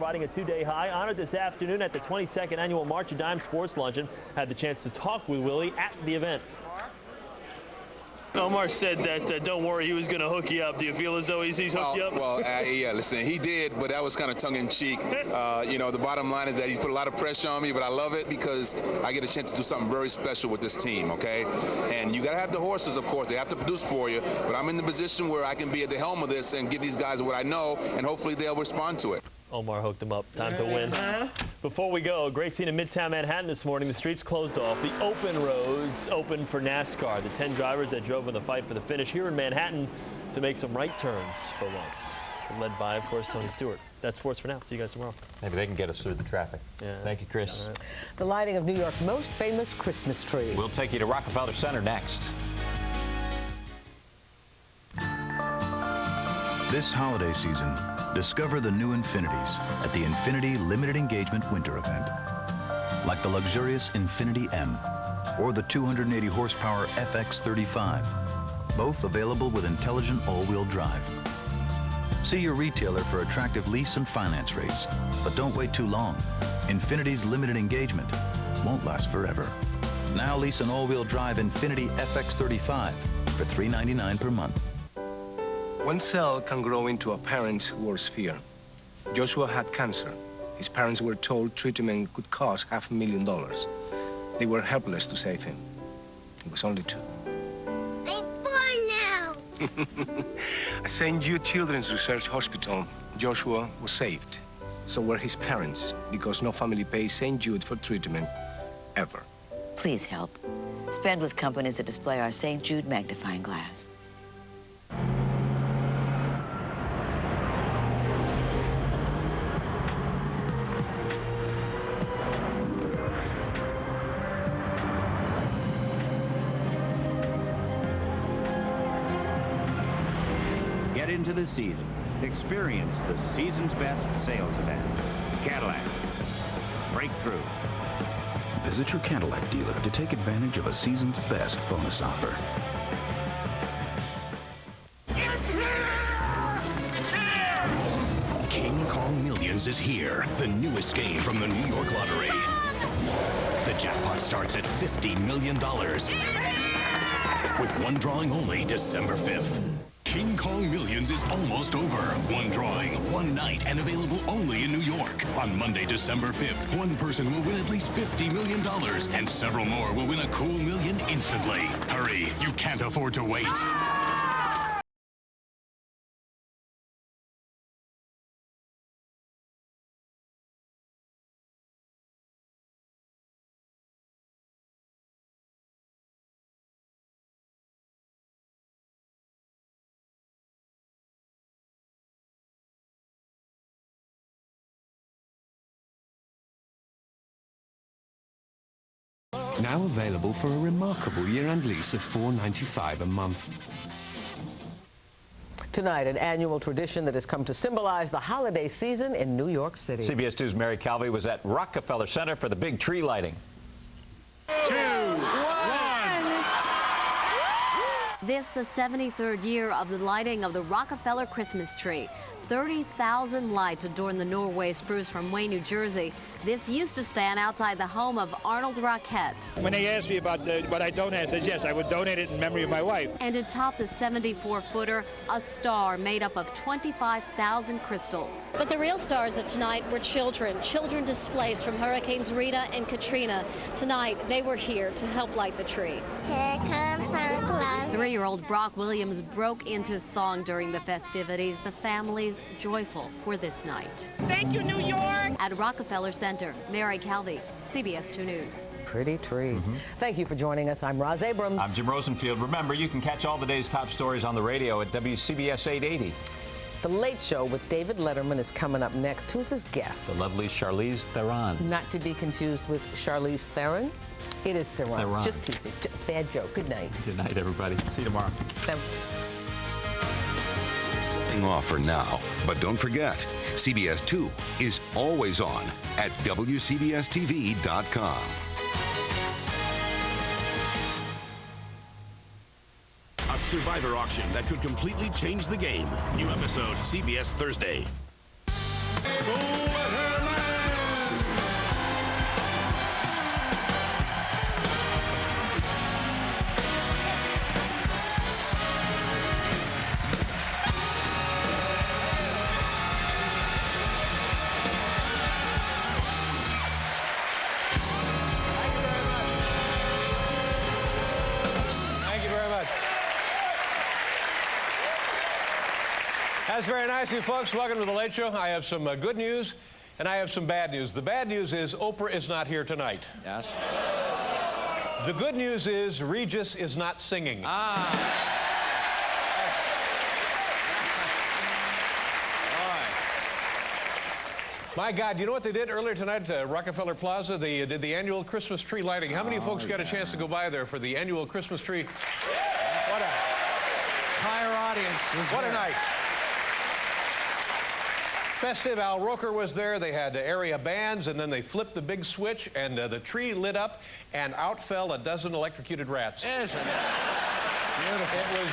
Riding a two-day high, honored this afternoon at the 22nd Annual March of Dimes Sports Luncheon. Had the chance to talk with Willie at the event. Omar said that don't worry, he was going to hook you up. Do you feel as though he's hooked you up? Well, yeah, listen, he did, but that was kind of tongue-in-cheek. You know, the bottom line is that he's put a lot of pressure on me, but I love it because I get a chance to do something very special with this team, okay? And you got to have the horses, of course. They have to produce for you, but I'm in the position where I can be at the helm of this and give these guys what I know, and hopefully they'll respond to it. Omar hooked him up. Time to win. Before we go, a great scene in Midtown Manhattan this morning. The streets closed off. The open roads open for NASCAR. The 10 drivers that drove in the fight for the finish here in Manhattan to make some right turns for once. Led by, of course, Tony Stewart. That's sports for now. See you guys tomorrow. Maybe they can get us through the traffic. Yeah. Thank you, Chris. Right. The lighting of New York's most famous Christmas tree. We'll take you to Rockefeller Center next. This holiday season, discover the new Infinities at the Infinity Limited Engagement Winter Event. Like the luxurious Infinity M or the 280 horsepower FX35, both available with intelligent all-wheel drive. See your retailer for attractive lease and finance rates, but don't wait too long. Infinity's limited engagement won't last forever. Now lease an all-wheel drive Infinity FX35 for $399 per month. One cell can grow into a parent's worst fear. Joshua had cancer. His parents were told treatment could cost $500,000. They were helpless to save him. He was only 2. I'm 4 now. At St. Jude Children's Research Hospital, Joshua was saved. So were his parents, because no family pays St. Jude for treatment, ever. Please help. Spend with companies that display our St. Jude magnifying glass. Get into the season. Experience the season's best sales event. Cadillac. Breakthrough. Visit your Cadillac dealer to take advantage of a season's best bonus offer. King Kong Millions is here, the newest game from the New York Lottery. The jackpot starts at $50 million. With one drawing only December 5th. King Kong Millions is almost over. One drawing, one night, and available only in New York. On Monday, December 5th, one person will win at least $50 million, and several more will win a cool million instantly. Hurry, you can't afford to wait. Now available for a remarkable year-end lease of $4.95 a month. Tonight, an annual tradition that has come to symbolize the holiday season in New York City. CBS 2's Mary Calvey was at Rockefeller Center for the big tree lighting. 2, 1. This the 73rd year of the lighting of the Rockefeller Christmas tree. 30,000 lights adorn the Norway spruce from Wayne, New Jersey. This used to stand outside the home of Arnold Roquette. When they asked me about what I donated, I said yes, I would donate it in memory of my wife. And atop the 74-footer, a star made up of 25,000 crystals. But the real stars of tonight were children displaced from Hurricanes Rita and Katrina. Tonight, they were here to help light the tree. Here comes Santa Claus. 3-year-old Brock Williams broke into song during the festivities. The family's joyful for this night. Thank you, New York. At Rockefeller Center, Mary Calvey, CBS 2 News. Pretty tree. Thank you for joining us. I'm Roz Abrams. I'm Jim Rosenfield. Remember, you can catch all the day's top stories on the radio at WCBS 880. The Late Show with David Letterman is coming up next. Who's his guest? The lovely Charlize Theron. Not to be confused with Charlize Theron. It is Theron. Theron. Just teasing. Bad joke. Good night. Good night, everybody. See you tomorrow. Off for now, but don't forget, CBS 2 is always on at WCBSTV.com. A Survivor auction that could completely change the game. New episode CBS Thursday. Go That's very nice of you folks. Welcome to The Late Show. I have some good news, and I have some bad news. The bad news is Oprah is not here tonight. Yes. The good news is Regis is not singing. My God, you know what they did earlier tonight at Rockefeller Plaza? They did the annual Christmas tree lighting. How many folks got a chance to go by there for the annual Christmas tree? What a entire audience was What there. a night. Festive. Al Roker was there. They had area bands, and then they flipped the big switch, and the tree lit up, and out fell a dozen electrocuted rats. Isn't it? Beautiful. It was...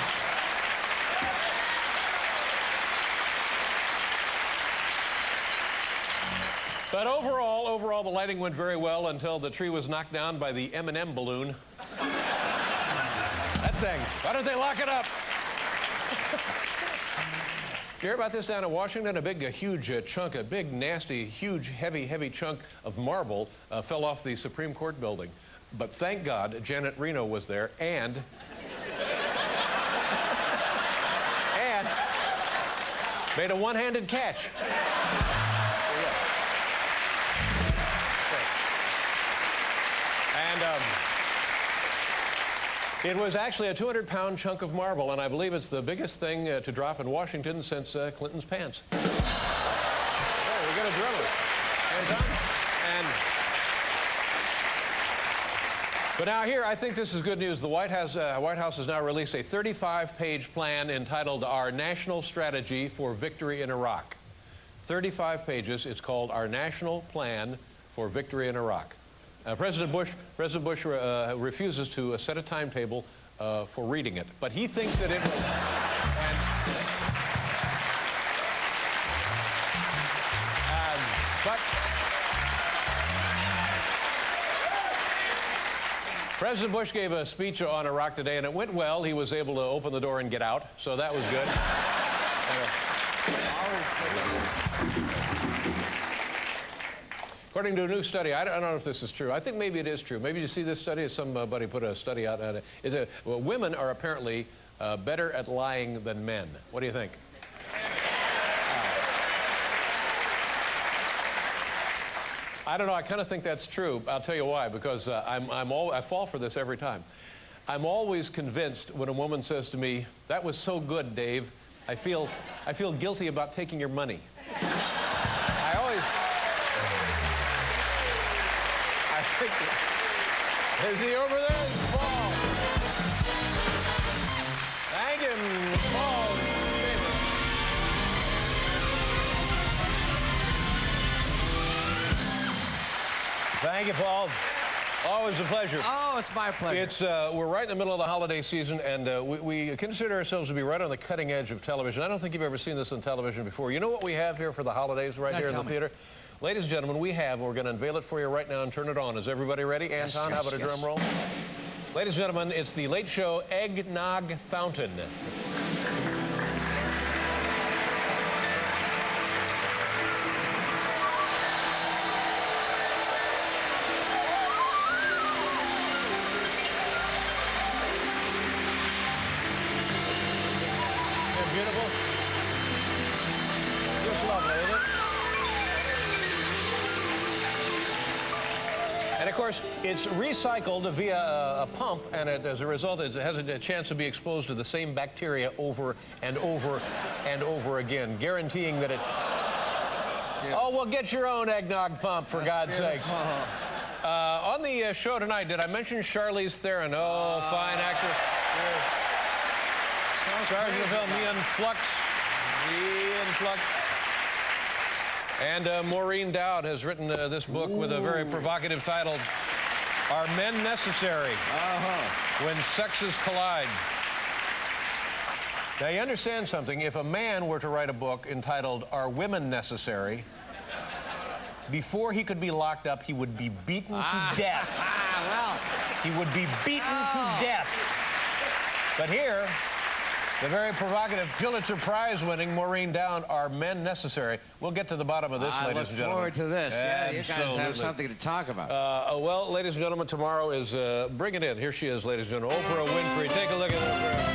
But overall, the lighting went very well until the tree was knocked down by the M&M balloon. That thing. Why don't they lock it up? Did you hear about this down in Washington? A huge chunk, a big, nasty, huge, heavy chunk of marble fell off the Supreme Court building. But thank God, Janet Reno was there and made a one-handed catch. It was actually a 200-pound chunk of marble, and I believe it's the biggest thing to drop in Washington since Clinton's pants. Oh, we got a drummer. Hands on. But now here, I think this is good news. The White House has now released a 35-page plan entitled Our National Strategy for Victory in Iraq. 35 pages. It's called Our National Plan for Victory in Iraq. President Bush refuses to set a timetable for reading it, but he thinks that it will. But President Bush gave a speech on Iraq today, and it went well. He was able to open the door and get out, so that was good. According to a new study, I don't know if this is true. I think maybe it is true. Maybe you see this study. Somebody put a study out on it. Well, women are apparently better at lying than men. What do you think? I don't know. I kind of think that's true. I'll tell you why. Because I fall for this every time. I'm always convinced when a woman says to me, "That was so good, Dave. I feel guilty about taking your money." Is he over there? It's Paul. Thank him, Paul. Thank you, Paul. Always a pleasure. Oh, it's my pleasure. We're right in the middle of the holiday season, and we consider ourselves to be right on the cutting edge of television. I don't think you've ever seen this on television before. You know what we have here for the holidays right here in the theater? Ladies and gentlemen, we're going to unveil it for you right now and turn it on. Is everybody ready? Anton, how about a drum roll? Ladies and gentlemen, it's the Late Show Eggnog Fountain. Isn't it beautiful? Just lovely, isn't it? And of course, it's recycled via a pump, and as a result, it has a chance to be exposed to the same bacteria over and over and over again, guaranteeing that it... Yeah. Oh, well, get your own eggnog pump, for God's sake. On the show tonight, did I mention Charlize Theron? Oh, fine actress. Stars of the film Ian Flux. And Maureen Dowd has written this book with a very provocative title, Are Men Necessary? When Sexes Collide. Now, you understand something. If a man were to write a book entitled, Are Women Necessary? Before he could be locked up, he would be beaten to death. He would be beaten to death. But here, the very provocative Pulitzer Prize-winning Maureen Dowd, Are Men Necessary? We'll get to the bottom of this, ladies and gentlemen. I look forward to this. Yeah, you guys have something to talk about. Well, ladies and gentlemen, tomorrow is... bring it in. Here she is, ladies and gentlemen. Oprah Winfrey. Take a look at Oprah.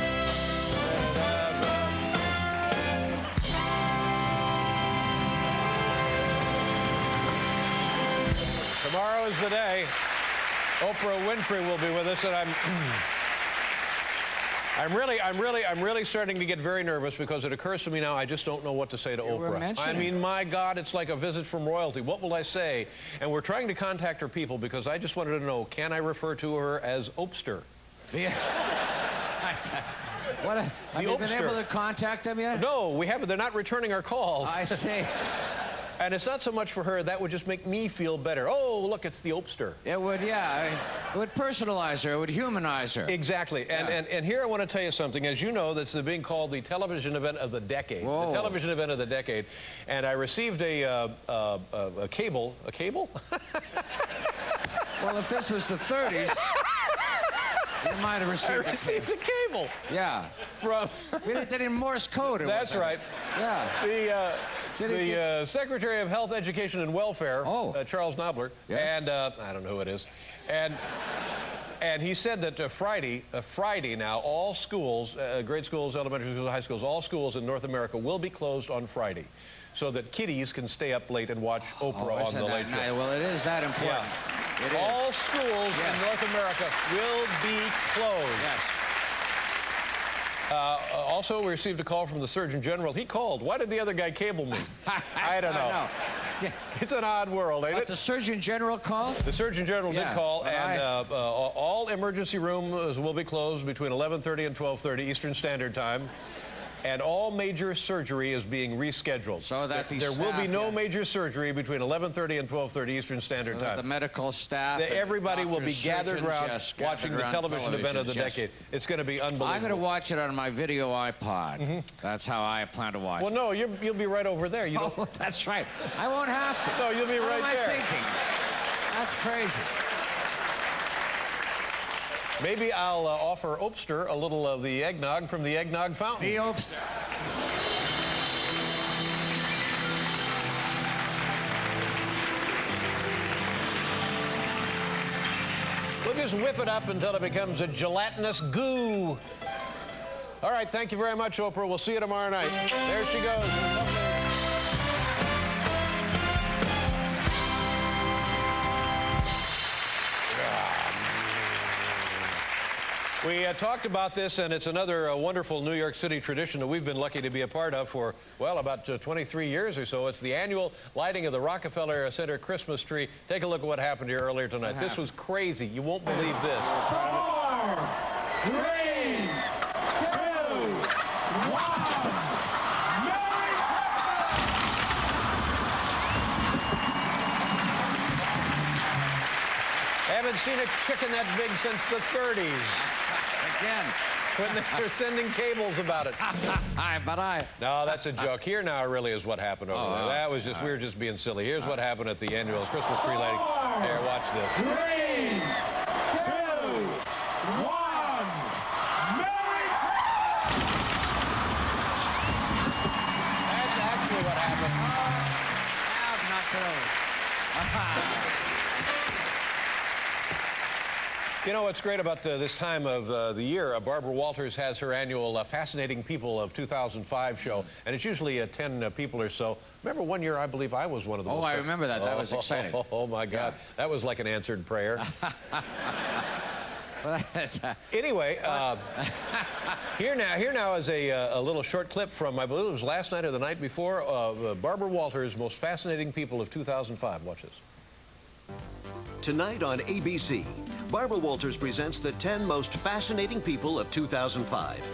Tomorrow is the day. Oprah Winfrey will be with us, and I'm really starting to get very nervous because it occurs to me now I just don't know what to say to Oprah. I mean, my God, it's like a visit from royalty. What will I say? And we're trying to contact her people because I just wanted to know, can I refer to her as Opster? Yeah. What? Have you been able to contact them yet? No, we haven't. They're not returning our calls. I see. And it's not so much for her. That would just make me feel better. Oh, look, it's the Opster. It would, yeah. It would personalize her. It would humanize her. Exactly. And here I want to tell you something. As you know, this is being called the television event of the decade. Whoa. The television event of the decade. And I received a cable. A cable? Well, if this was the 30s... You might have received a cable. Yeah. From... We did it in Morse code. That's right. Yeah. The Secretary of Health, Education, and Welfare, Charles Knobler, and I don't know who it is, and he said that Friday now, all schools, grade schools, elementary schools, high schools, all schools in North America will be closed on Friday, so that kiddies can stay up late and watch Oprah on the Late Show. Well, it is that important. Yeah. All schools in North America will be closed. Yes. Also, we received a call from the Surgeon General. He called. Why did the other guy cable me? I don't know. Yeah. It's an odd world, ain't it? The Surgeon General called? The Surgeon General did call, and all emergency rooms will be closed between 11:30 and 12:30 Eastern Standard Time. And all major surgery is being rescheduled. So that there will be no major surgery between 11:30 and 12:30 Eastern Standard Time. The medical staff, everybody will be gathered around watching the television event of the decade. It's going to be unbelievable. I'm going to watch it on my video iPod. That's how I plan to watch it. Well, no, you'll be right over there. You don't. Oh, that's right. I won't have to. No, you'll be right there. What am I thinking? That's crazy. Maybe I'll offer Opster a little of the eggnog from the eggnog fountain. The Opster. We'll just whip it up until it becomes a gelatinous goo. All right, thank you very much, Oprah. We'll see you tomorrow night. There she goes. We talked about this, and it's another wonderful New York City tradition that we've been lucky to be a part of for, well, about 23 years or so. It's the annual lighting of the Rockefeller Center Christmas tree. Take a look at what happened here earlier tonight. This was crazy. You won't believe this. 4, 3, 2, 1. Haven't seen a chicken that big since the 30s. Again. When they were sending cables about it. No, that's a joke. Here now really is what happened over there. That was just, we were just being silly. Here's what happened at the annual Christmas tree lighting. Here, watch this. 3, 2, 1. Merry That's actually what happened. You know what's great about this time of the year? Barbara Walters has her annual Fascinating People of 2005 show, and it's usually 10 people or so. Remember one year, I believe I was one of them. Oh, I remember that. That was exciting. Oh, my God. Yeah. That was like an answered prayer. Anyway, here now is a little short clip from, I believe it was last night or the night before, Barbara Walters' Most Fascinating People of 2005. Watch this. Tonight on ABC, Barbara Walters presents the 10 most fascinating people of 2005.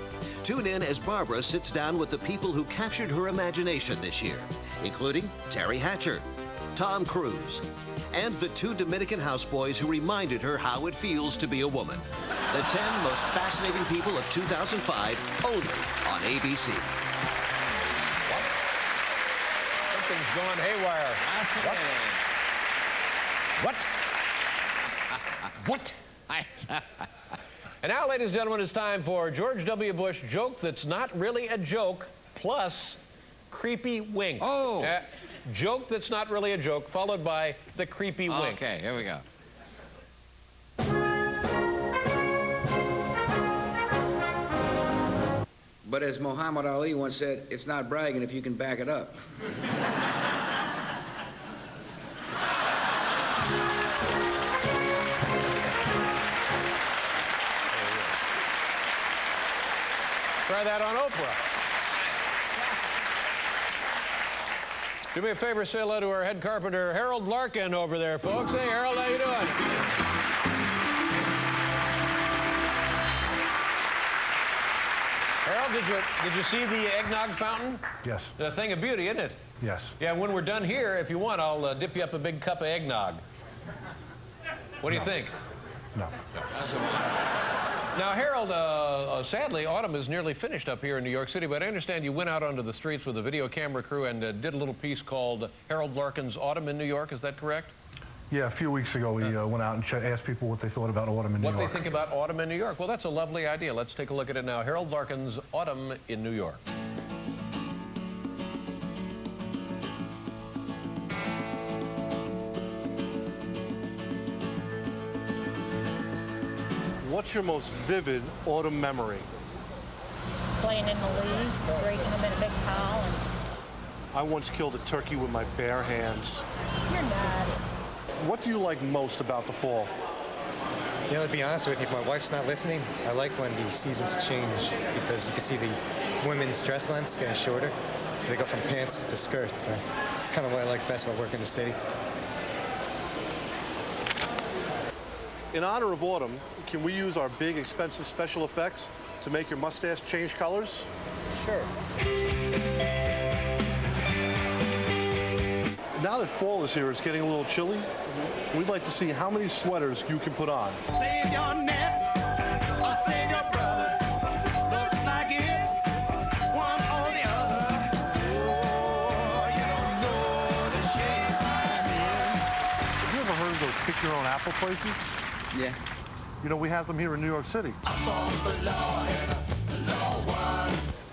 Tune in as Barbara sits down with the people who captured her imagination this year, including Terry Hatcher, Tom Cruise, and the 2 Dominican houseboys who reminded her how it feels to be a woman. The 10 most fascinating people of 2005, only on ABC. Something's going haywire. Fascinating. What? What? And now, ladies and gentlemen, it's time for George W. Bush joke that's not really a joke, plus creepy wink. Oh. Joke that's not really a joke, followed by the creepy wink. Okay, here we go. But as Muhammad Ali once said, it's not bragging if you can back it up. try that on Oprah. Do me a favor, say hello to our head carpenter, Harold Larkin, over there, folks. Hey, Harold, how you doing? Harold, did you see the eggnog fountain? Yes. The thing of beauty, isn't it? Yes. Yeah, when we're done here, if you want, I'll dip you up a big cup of eggnog. What do you think? No. Now, Harold, sadly, autumn is nearly finished up here in New York City, but I understand you went out onto the streets with a video camera crew and did a little piece called Harold Larkin's Autumn in New York. Is that correct? Yeah, a few weeks ago, we went out and asked people what they thought about autumn in New York. What they think about autumn in New York. Well, that's a lovely idea. Let's take a look at it now. Harold Larkin's Autumn in New York. What's your most vivid autumn memory? Playing in the leaves, breaking them in a big pile. And I once killed a turkey with my bare hands. you're nuts. What do you like most about the fall? You know, to be honest with you, if my wife's not listening, I like when the seasons change because you can see the women's dress lengths getting shorter. So they go from pants to skirts. So it's kind of what I like best about working in the city. In honor of autumn, can we use our big, expensive special effects to make your mustache change colors? Sure. Now that fall is here, it's getting a little chilly. We'd like to see how many sweaters you can put on. Save your neck, or save your brother. Looks like it, one or the other. Oh, you don't know the shape I'm in. Have you ever heard of those pick-your-own-apple places? Yeah. You know, we have them here in New York City.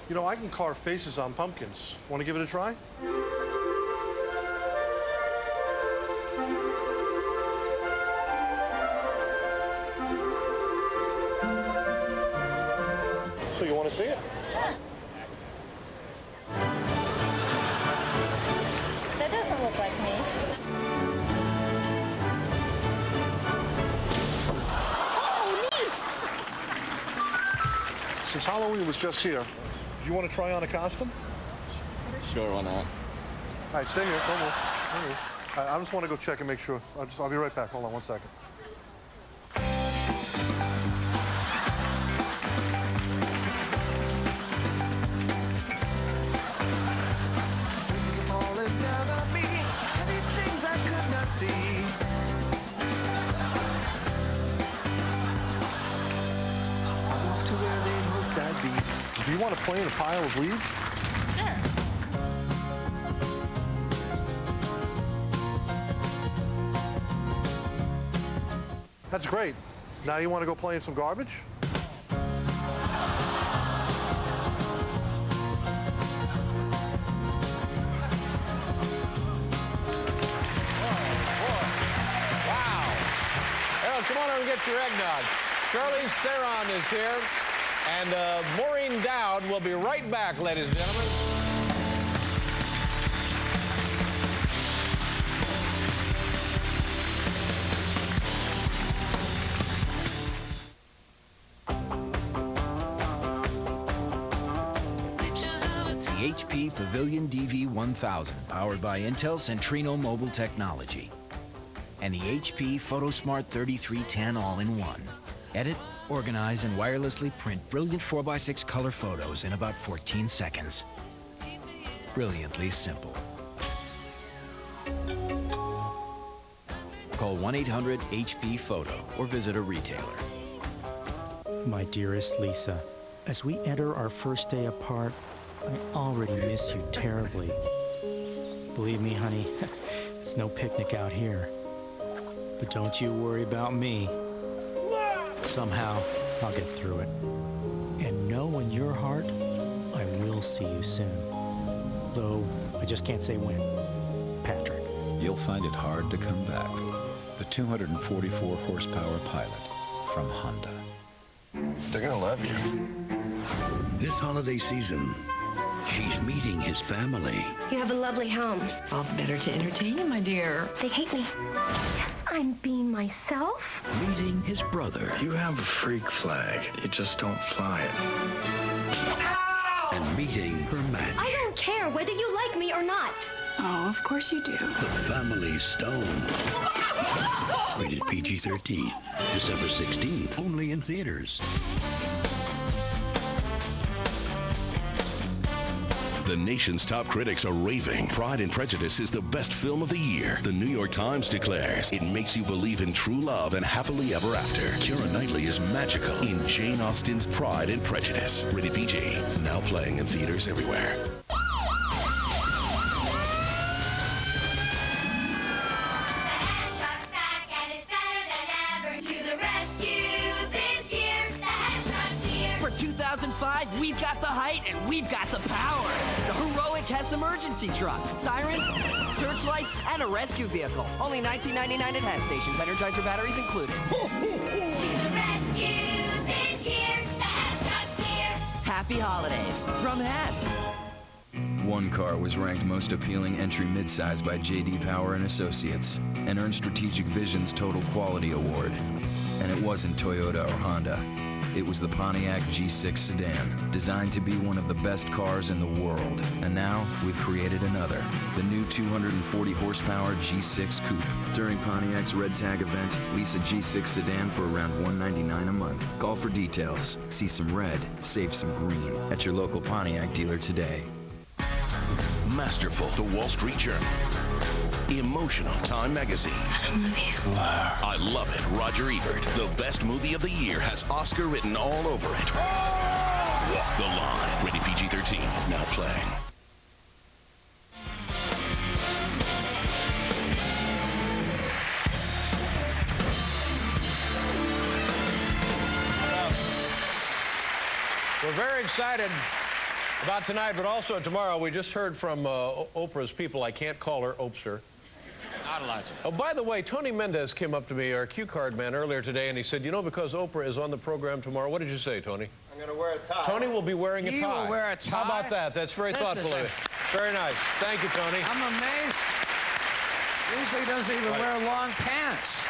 You know, I can carve faces on pumpkins. Want to give it a try? So you want to see it? That doesn't look like me. Since Halloween was just here, do you want to try on a costume? Sure, why not? All right, stay here. Don't move. Don't move. I just want to go check and make sure. I'll be right back. Hold on one second. Things are falling down on me, many things I could not see. I moved to where they hoped I'd be. Do you want to play in a pile of leaves? Sure. That's great. Now you want to go play in some garbage? Harold, come on over and get your eggnog. Charlize Theron is here, and Maureen Dowd will be right back, ladies and gentlemen. The HP Pavilion DV1000, powered by Intel Centrino mobile technology. And the HP PhotoSmart 3310 all-in-one. Edit, organize, and wirelessly print brilliant 4x6 color photos in about 14 seconds. Brilliantly simple. Call 1-800-HP-PHOTO or visit a retailer. My dearest Lisa, as we enter our first day apart, I already miss you terribly. Believe me, honey, it's no picnic out here. But don't you worry about me. Somehow, I'll get through it. And know in your heart, I will see you soon. Though, I just can't say when. Patrick. You'll find it hard to come back. The 244 horsepower Pilot from Honda. They're gonna love you. This holiday season, she's meeting his family. You have a lovely home. All the better to entertain you, my dear. They hate me. Yes, I'm being myself. Meeting his brother. You have a freak flag. You just don't fly it. and meeting her match. I don't care whether you like me or not. Oh, of course you do. The Family Stone. Rated PG-13. December 16th. Only in theaters. The nation's top critics are raving. Pride and Prejudice is the best film of the year. The New York Times declares it makes you believe in true love and happily ever after. Keira Knightley is magical in Jane Austen's Pride and Prejudice. Rated PG. Now playing in theaters everywhere. For 2005, we've got the height and we've got the power. The heroic Hess emergency truck, sirens, searchlights, and a rescue vehicle. Only $19.99 at Hess stations. Energizer batteries included. To the rescue this year, the Hess truck's here. Happy holidays from Hess. One car was ranked most appealing entry midsize by J.D. Power and Associates and earned Strategic Vision's Total Quality Award. And it wasn't Toyota or Honda. It was the Pontiac G6 sedan, designed to be one of the best cars in the world. And now, we've created another, the new 240 horsepower G6 Coupe. During Pontiac's Red Tag event, lease a G6 sedan for around $199 a month. Call for details. See some red, save some green at your local Pontiac dealer today. Masterful, The Wall Street Journal. Emotional, Time Magazine. I love you. I love it, Roger Ebert. The best movie of the year has Oscar written all over it. Walk the Line. Rated PG-13. Now playing. We're very excited about tonight, but also tomorrow. We just heard from Oprah's people. I can't call her Opster. Not allowed to. Oh, by the way, Tony Mendez came up to me, our cue card man, earlier today, and he said, you know, because Oprah is on the program tomorrow, what did you say, Tony? I'm going to wear a tie. Tony will be wearing a tie. He will wear a tie? How about that? That's very thoughtful of you. Very nice. Thank you, Tony. I'm amazed. Usually doesn't even wear long pants.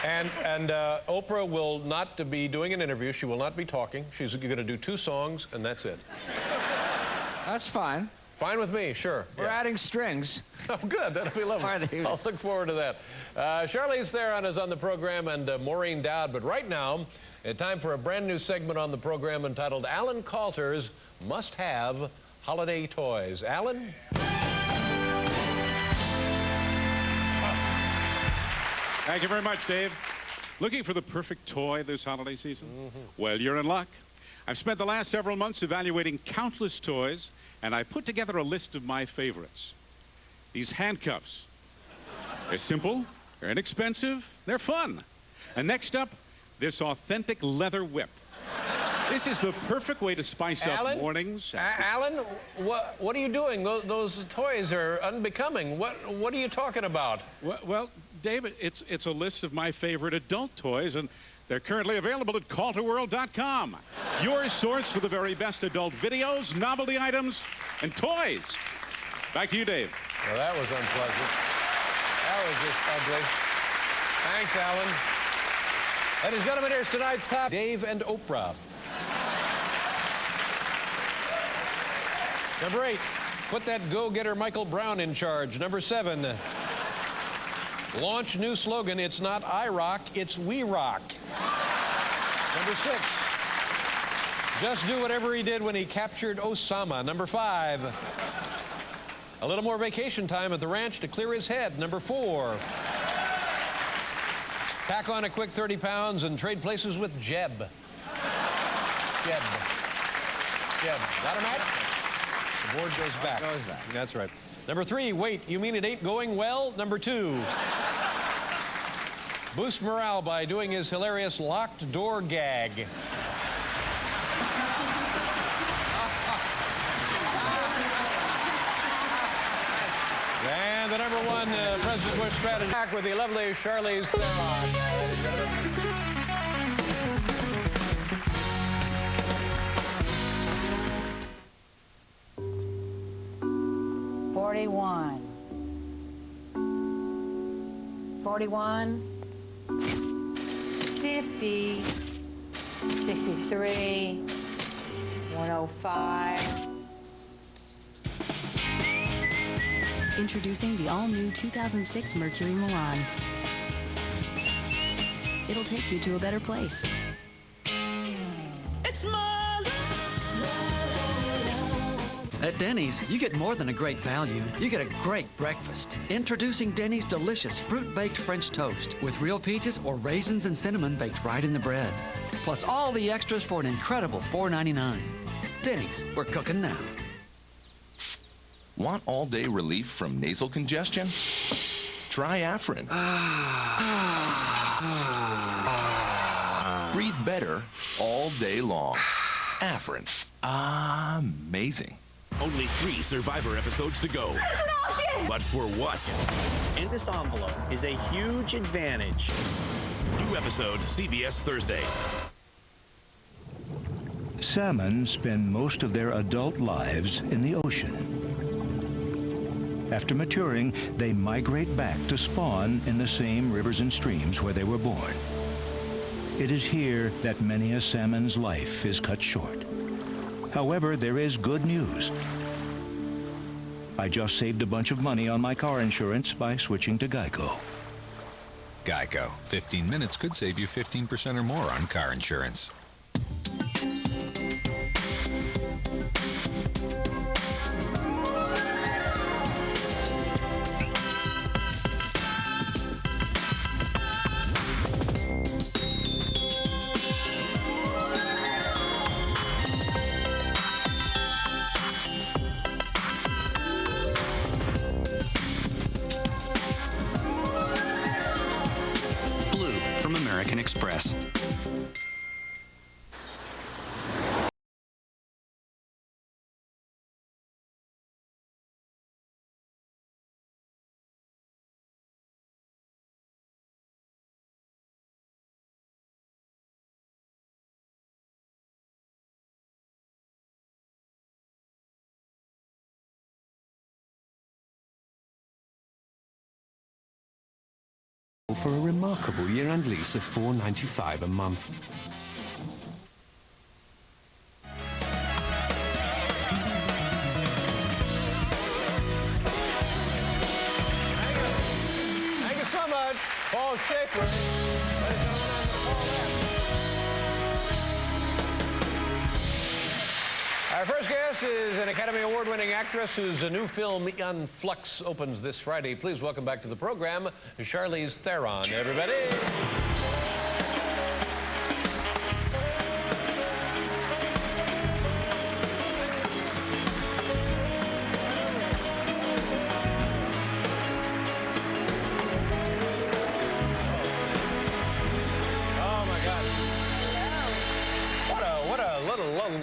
And Oprah will not be doing an interview. She will not be talking. She's going to do 2 songs, and that's it. That's fine. Fine with me, sure. We're adding strings. Oh, good. That'll be lovely. I'll look forward to that. Charlize Theron is on the program, and Maureen Dowd. But right now, it's time for a brand new segment on the program entitled Alan Coulter's Must Have Holiday Toys. Alan? Thank you very much, Dave. Looking for the perfect toy this holiday season? Well, you're in luck. I've spent the last several months evaluating countless toys, and I put together a list of my favorites. These handcuffs. They're simple, they're inexpensive, they're fun. And next up, this authentic leather whip. This is the perfect way to spice up mornings. Alan, what are you doing? Those toys are unbecoming. What are you talking about? Well, David, it's a list of my favorite adult toys, and they're currently available at CalterWorld.com. Your source for the very best adult videos, novelty items, and toys. Back to you, Dave. Well, that was unpleasant. That was just ugly. Thanks, Alan. Ladies and gentlemen, here's tonight's top, Dave and Oprah. Number 8, put that go-getter Michael Brown in charge. Number 7, launch new slogan, it's not I rock, it's we rock. Number 6, just do whatever he did when he captured Osama. Number 5, a little more vacation time at the ranch to clear his head. Number 4, pack on a quick 30 pounds and trade places with Jeb. Jeb. Got him, Matt? The board goes back. That's right. Number 3, wait, you mean it ain't going well? Number 2, boost morale by doing his hilarious locked door gag. And the number 1 President Bush strategy, back with the lovely Charlize Theron. 41. 41. 50. 63. 105. Introducing the all-new 2006 Mercury Milan. It'll take you to a better place. It's my At Denny's, you get more than a great value. You get a great breakfast. Introducing Denny's delicious fruit-baked French toast with real peaches or raisins and cinnamon baked right in the bread. Plus all the extras for an incredible $4.99. Denny's, we're cooking now. Want all-day relief from nasal congestion? Try Afrin. Breathe better all day long. Afrin. Amazing. Only 3 Survivor episodes to go. But for what? In this envelope is a huge advantage. New episode, CBS Thursday. Salmon spend most of their adult lives in the ocean. After maturing, they migrate back to spawn in the same rivers and streams where they were born. It is here that many a salmon's life is cut short. However, there is good news. I just saved a bunch of money on my car insurance by switching to Geico. Geico. 15 minutes could save you 15% or more on car insurance. Express. For a remarkable year-end lease of $4.95 a month. Thank you so much, Paul Schaefer. Ladies and gentlemen, I'm Paul. Our first guest is an Academy Award-winning actress whose new film, On Flux, opens this Friday. Please welcome back to the program, Charlize Theron, everybody.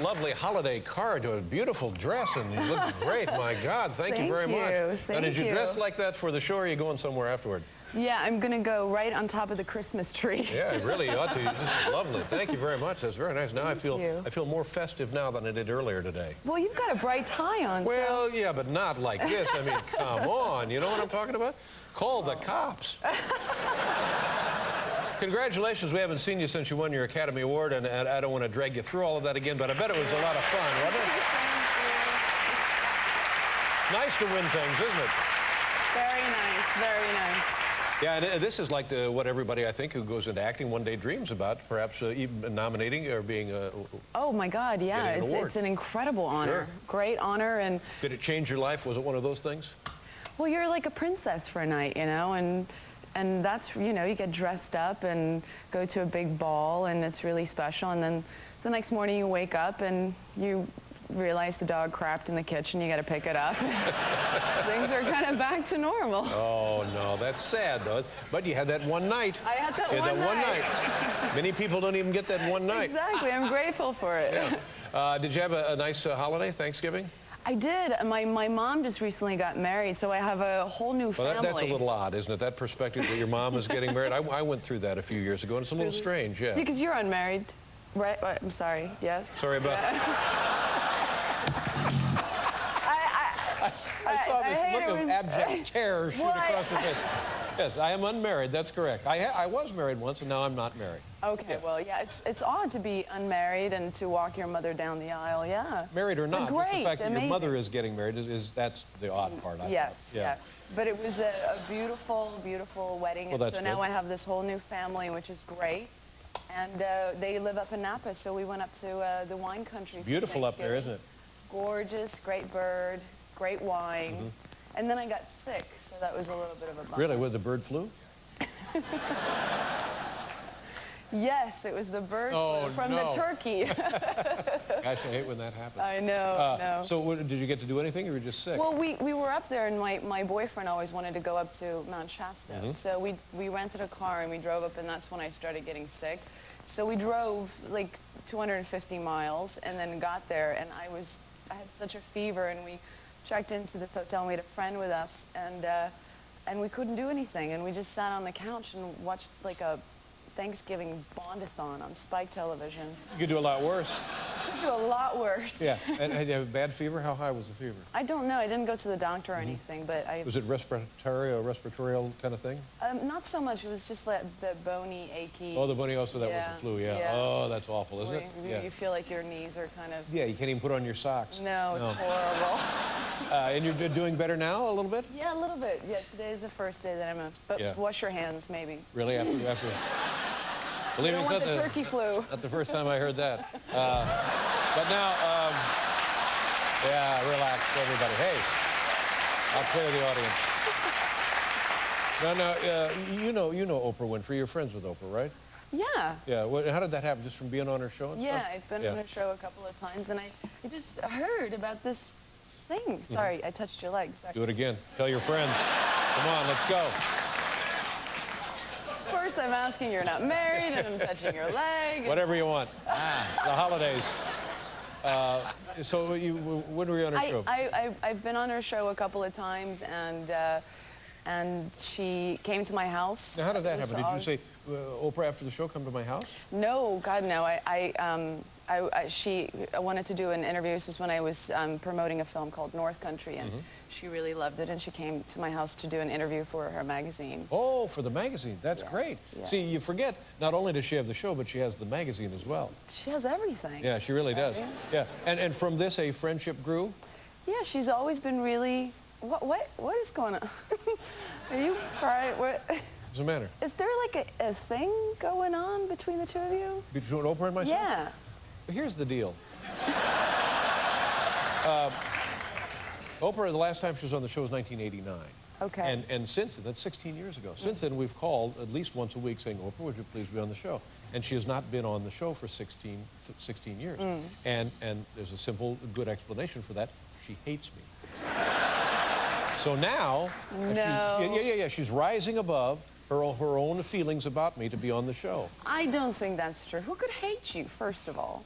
Lovely holiday card, a beautiful dress, and you look great. My God, thank you very much. Now, did you dress like that for the show, or are you going somewhere afterward? Yeah, I'm going to go right on top of the Christmas tree. Yeah, it really ought to. Just lovely. Thank you very much. That's very nice. Now I feel more festive now than I did earlier today. Well, you've got a bright tie on. Well, yeah, but not like this. I mean, come on. You know what I'm talking about? Call the cops. Congratulations. We haven't seen you since you won your Academy Award, and I don't want to drag you through all of that again, but I bet it was a lot of fun, wasn't it? Nice to win things, isn't it? Very nice, very nice. Yeah, and this is like what everybody, I think, who goes into acting one day dreams about, perhaps even nominating or being oh, my God, yeah. It's an incredible honor. Sure. Great honor. And did it change your life? Was it one of those things? Well, you're like a princess for a night, you know, and that's, you know, you get dressed up and go to a big ball, and it's really special. And then the next morning you wake up and you realize the dog crapped in the kitchen. You got to pick it up. Things are kind of back to normal. Oh, no, that's sad, though. But you had that one night. I had that one night. Many people don't even get that one night. Exactly. I'm grateful for it. Yeah. Did you have a nice holiday, Thanksgiving? I did. My mom just recently got married, so I have a whole new family. Well, that's a little odd, isn't it? That perspective that your mom is getting married. I went through that a few years ago, and it's a little strange, yeah. Because you're unmarried, right? I'm sorry, yes? Sorry about I saw this look of abject terror shoot across your face. Yes, I am unmarried, that's correct. I was married once, and now I'm not married. Okay, well, yeah, it's odd to be unmarried and to walk your mother down the aisle, yeah. Married or not, But great, just the fact that your amazing. mother is getting married that's the odd part. I Yes, thought. yeah. But it was a beautiful, beautiful wedding. Well, and that's so now good. I have this whole new family, which is great. And they live up in Napa, so we went up to the wine country. for Beautiful up there, Thanksgiving. isn't it? Gorgeous, great bird, great wine. And then I got sick, so that was a little bit of a bummer. Really, with the bird flu? Yes, it was the bird Oh, flu from no. the turkey. Gosh, I hate when that happens. I know, no. So did you get to do anything, or were you just sick? Well, we were up there, and my boyfriend always wanted to go up to Mount Shasta. So we rented a car, and we drove up, and that's when I started getting sick. So we drove like 250 miles, and then got there, and I had such a fever, and we checked into this hotel, and we had a friend with us, and we couldn't do anything, and we just sat on the couch and watched like a Thanksgiving Bondathon on Spike Television. You could do a lot worse. Could do a lot worse. Yeah, and you have a bad fever? How high was the fever? I don't know. I didn't go to the doctor or anything, but I... Was it respiratory kind of thing? Not so much. It was just like the bony, achy... Oh, the bony, so that was the flu, yeah. Oh, that's awful, isn't it? Yeah. You feel like your knees are kind of... Yeah, you can't even put on your socks. No, it's horrible. And you're doing better now, a little bit? Yeah, a little bit. Yeah, today is the first day that I'm a... But wash your hands, maybe. Really? After Believe me, don't want the turkey flu. Not the first time I heard that. But now, yeah, relax, everybody. Hey, I'll clear the audience. No, you know Oprah Winfrey. You're friends with Oprah, right? Yeah. Yeah. How did that happen? Just from being on her show? And yeah, stuff? I've been on her show a couple of times, and I just heard about this thing. Sorry, I touched your legs. Sorry. Do it again. Tell your friends. Come on, let's go. First, I'm asking you're not married, and I'm touching your leg. Whatever you want. The holidays. So when were you on her show? I've been on her show a couple of times, and she came to my house. Now, how did that happen? Did you say, Oprah, after the show, come to my house? No, God, no. She wanted to do an interview. This was when I was promoting a film called North Country, and she really loved it, and she came to my house to do an interview for her magazine. Oh, for the magazine. That's great. Yeah. See, you forget, not only does she have the show, but she has the magazine as well. She has everything. Yeah, she really does. Yeah. And from this, a friendship grew? Yeah, she's always been really... What is going on? Are you all right? What's the matter? Is there like a thing going on between the two of you? Between Oprah and myself? Yeah. Well, here's the deal. Oprah, the last time she was on the show was 1989. Okay. And since then, that's 16 years ago. Since then, we've called at least once a week saying, Oprah, would you please be on the show? And she has not been on the show for 16 years. And there's a simple, good explanation for that. She hates me. So now, she's rising above her own feelings about me to be on the show. I don't think that's true. Who could hate you, first of all?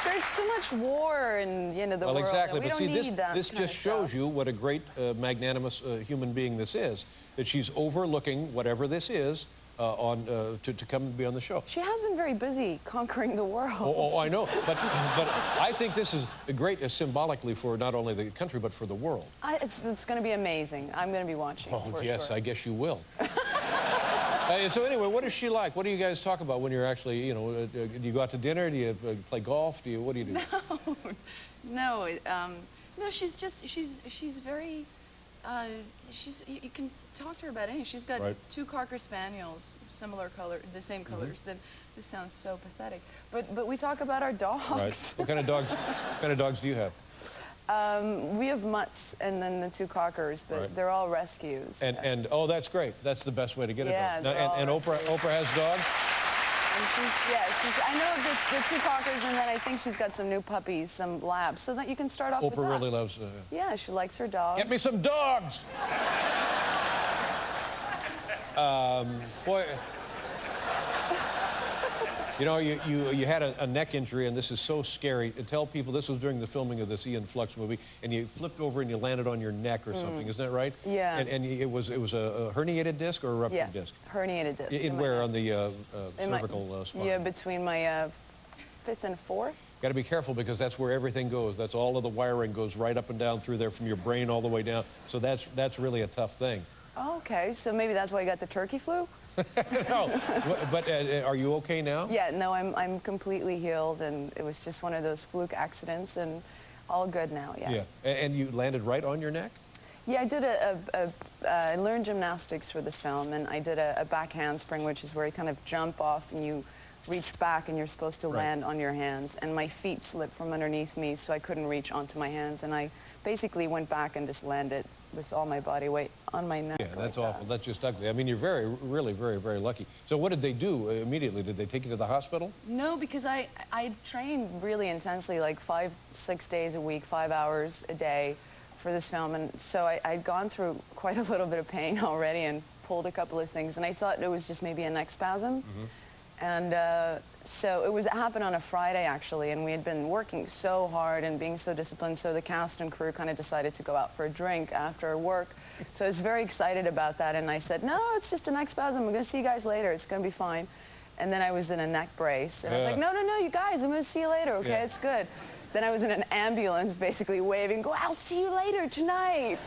There's too much war in the world. Exactly. We but don't see, need that this just shows you what a great, magnanimous human being this is. That she's overlooking whatever this is to come and be on the show. She has been very busy conquering the world. Oh, I know. But I think this is great symbolically for not only the country, but for the world. It's going to be amazing. I'm going to be watching. Oh, yes, sure. I guess you will. So anyway, what is she like? What do you guys talk about when you're actually, do you go out to dinner? Do you play golf? What do you do? No, she's very, you can talk to her about anything. She's got 2 Cocker Spaniels, similar color, the same colors. This sounds so pathetic. But we talk about our dogs. Right. What kind of dogs do you have? We have mutts and then the 2 Cockers, but they're all rescues. And oh, that's great. That's the best way to get a dog. Now, and Oprah has dogs? And I know the 2 Cockers, and then I think she's got some new puppies, some labs, so that you can start off with that. Oprah really loves... Yeah, she likes her dog. Get me some dogs! Boy... You had a neck injury, and this is so scary. Tell people this was during the filming of this Ian Flux movie, and you flipped over and you landed on your neck or something. Isn't that right? Yeah. And it was a herniated disc or a ruptured disc? Herniated disc. In where? On the cervical spine? Yeah, between my 5th and 4th. Got to be careful because that's where everything goes. That's all of the wiring goes right up and down through there from your brain all the way down. So that's really a tough thing. Okay, so maybe that's why you got the turkey flu? No, but are you okay now? Yeah, no, I'm completely healed, and it was just one of those fluke accidents, and all good now, yeah. Yeah, and you landed right on your neck? Yeah, I did I learned gymnastics for this film, and I did a back handspring, which is where you kind of jump off and you reach back and you're supposed to land on your hands, and my feet slipped from underneath me, so I couldn't reach onto my hands, and I basically went back and just landed with all my body weight on my neck. Yeah, that's awful. That's just ugly. I mean, you're really very lucky. So what did they do immediately? Did they take you to the hospital? No, because I trained really intensely, like 5-6 days a week, 5 hours a day for this film, and so I'd gone through quite a little bit of pain already and pulled a couple of things, and I thought it was just maybe a neck spasm. And so it happened on a Friday, actually, and we had been working so hard and being so disciplined, so the cast and crew kind of decided to go out for a drink after work. So I was very excited about that, and I said, no, it's just a neck spasm. I'm going to see you guys later. It's going to be fine. And then I was in a neck brace, and I was like, no, you guys, I'm going to see you later, okay? It's good. Then I was in an ambulance, basically waving, go, I'll see you later tonight.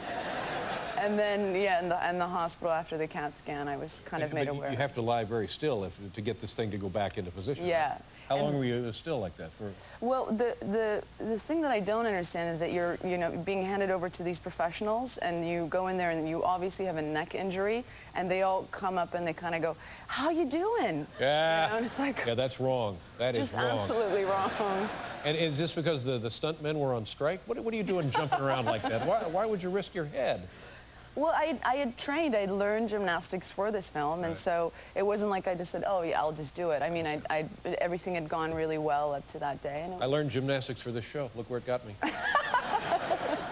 And then, yeah, in the hospital after the CAT scan, I was kind of made aware. You have to lie very still to get this thing to go back into position. Yeah. How long were you still like that for? Well, the thing that I don't understand is that you're being handed over to these professionals, and you go in there and you obviously have a neck injury, and they all come up and they kind of go, how you doing? Yeah. You know, and it's like, yeah, that's wrong. That is wrong. Just absolutely wrong. And is this because the stuntmen were on strike? What are you doing jumping around like that? Why would you risk your head? Well, I had trained, I'd learned gymnastics for this film, and so it wasn't like I just said, oh yeah, I'll just do it. I mean, everything had gone really well up to that day. And I learned gymnastics for this show. Look where it got me.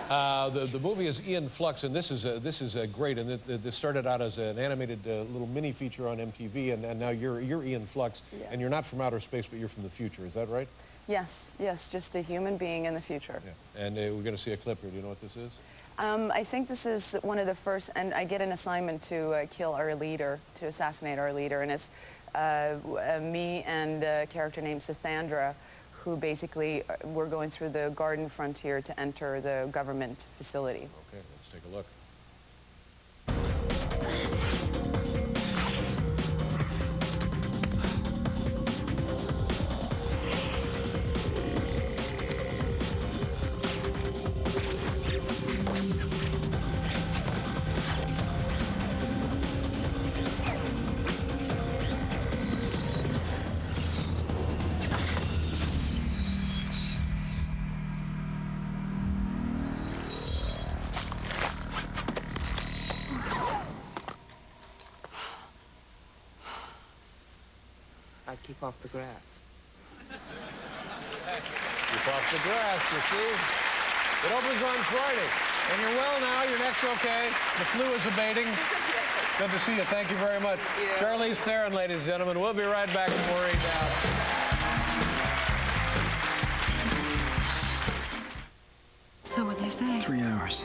The movie is In Flux, and this is great. And this started out as an animated little mini feature on MTV, and now you're In Flux, and you're not from outer space, but you're from the future. Is that right? Yes, just a human being in the future. Yeah. And we're going to see a clip here. Do you know what this is? I think this is one of the first, and I get an assignment to kill our leader, to assassinate our leader, and it's me and a character named Sathandra, who basically we're going through the garden frontier to enter the government facility. Okay, let's take a look. I keep off the grass. Keep off the grass, you see? It opens on Friday. And you're well now, your neck's okay. The flu is abating. Good to see you. Thank you very much. Charlize Theron, ladies and gentlemen. We'll be right back with Maureen Dowd. So what'd they say? 3 hours.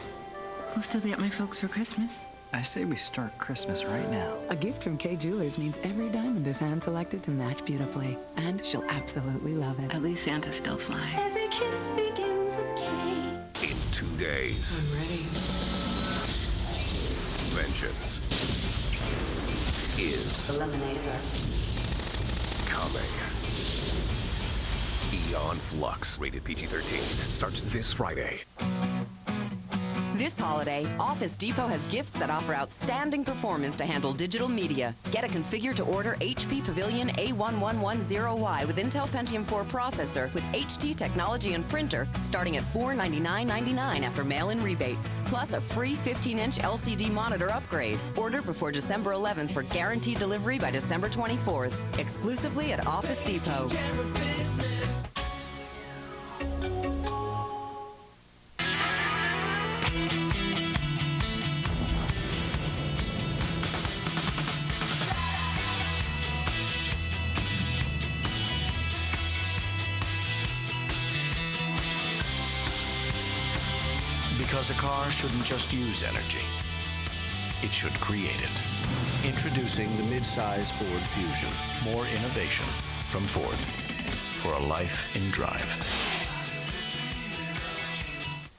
We'll still be at my folks for Christmas. I say we start Christmas right now. A gift from Kay Jewelers means every diamond is hand-selected to match beautifully. And she'll absolutely love it. At least Santa's still flying. Every kiss begins with K. In 2 days. I'm ready. Vengeance is Eliminator. coming. Eon Flux, rated PG-13, starts this Friday. This holiday, Office Depot has gifts that offer outstanding performance to handle digital media. Get a configure-to-order HP Pavilion A1110Y with Intel Pentium 4 processor with HT technology and printer starting at $499.99 after mail-in rebates. Plus a free 15-inch LCD monitor upgrade. Order before December 11th for guaranteed delivery by December 24th. Exclusively at Office Depot. Because a car shouldn't just use energy. It should create it. Introducing the mid-size Ford Fusion. More innovation from Ford. for a life in drive.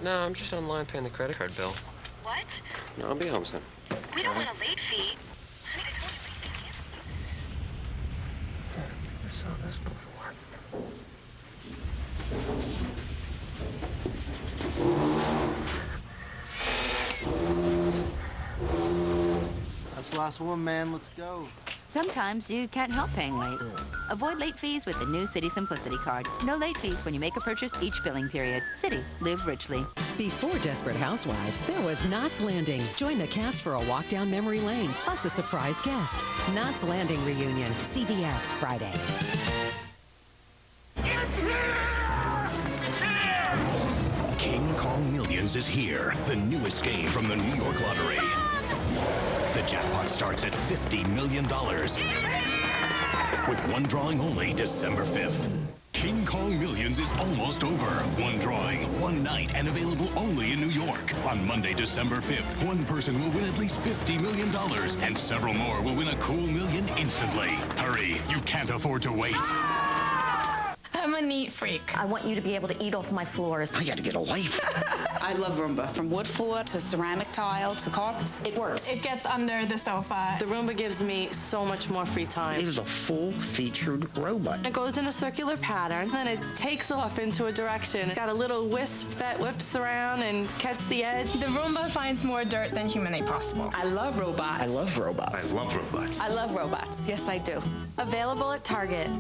No, I'm just online paying the credit card bill. What? No, I'll be home soon. We don't want a late fee. Honey, I told you. I saw this before. That's the last one, man. Let's go. Sometimes you can't help paying late. Avoid late fees with the new Citi Simplicity card. No late fees when you make a purchase each billing period. Citi. Live richly. Before Desperate Housewives, there was Knots Landing. Join the cast for a walk down memory lane, plus a surprise guest. Knots Landing reunion. CBS Friday. King Kong Millions is here, the newest game from the New York Lottery. The jackpot starts at $50 million. With one drawing only December 5th. King Kong Millions is almost over. One drawing, one night, and available only in New York. On Monday, December 5th, one person will win at least $50 million, and several more will win a cool million instantly. Hurry, you can't afford to wait. I'm a neat freak. I want you to be able to eat off my floors. I gotta get a life. I love Roomba. From wood floor to ceramic tile to carpets, it works. It gets under the sofa. The Roomba gives me so much more free time. It is a full-featured robot. It goes in a circular pattern, then it takes off into a direction. It's got a little wisp that whips around and cuts the edge. The Roomba finds more dirt than humanly possible. I love robots. I love robots. I love robots. I love robots. Yes, I do. Available at Target.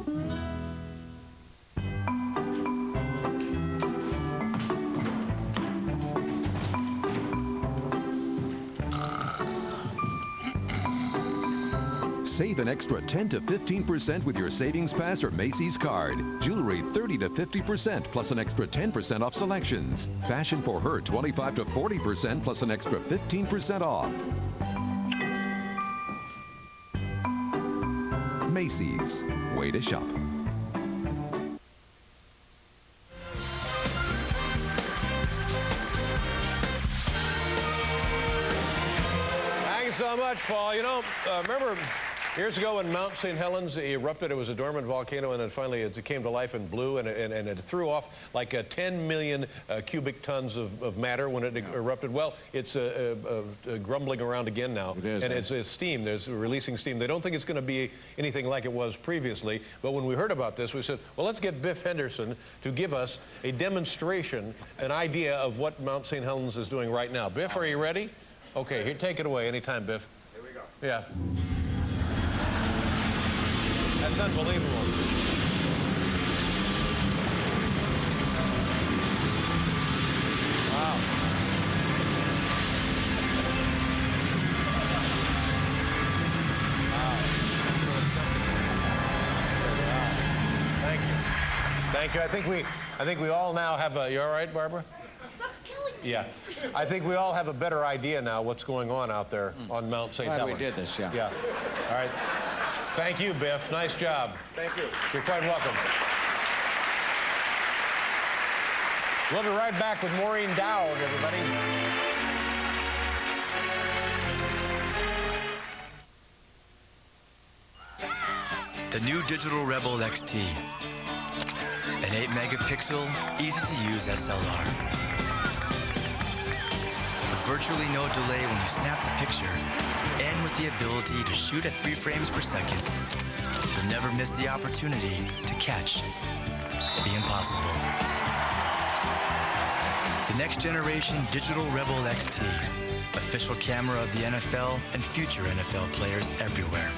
Save an extra 10 to 15% with your Savings Pass or Macy's card. Jewelry 30 to 50% plus an extra 10% off selections. Fashion for her 25 to 40% plus an extra 15% off. Macy's. Way to shop. Thank you so much, Paul. You know, remember years ago when Mount St. Helens erupted, it was a dormant volcano, and then finally it came to life and blew, and it threw off like 10 million cubic tons of matter when it erupted. Well, it's grumbling around again now, and it's steam. There's releasing steam. They don't think it's going to be anything like it was previously, but when we heard about this, we said, well, let's get Biff Henderson to give us a demonstration, an idea of what Mount St. Helens is doing right now. Biff, are you ready? Okay, here, take it away anytime, Biff. Here we go. Yeah. That's unbelievable. Wow. Wow. Thank you. Thank you. I think we all now have a, you all right, Barbara? Yeah. I think we all have a better idea now what's going on out there on Mount St. Helens. Glad we did this, yeah. Yeah. All right. Thank you, Biff. Nice job. Thank you. You're quite welcome. We'll be right back with Maureen Dowd, everybody. The new Digital Rebel XT. An 8-megapixel, easy-to-use SLR. With virtually no delay when you snap the picture, and with the ability to shoot at 3 frames per second, you'll never miss the opportunity to catch the impossible. The next generation Digital Rebel XT, official camera of the NFL and future NFL players everywhere.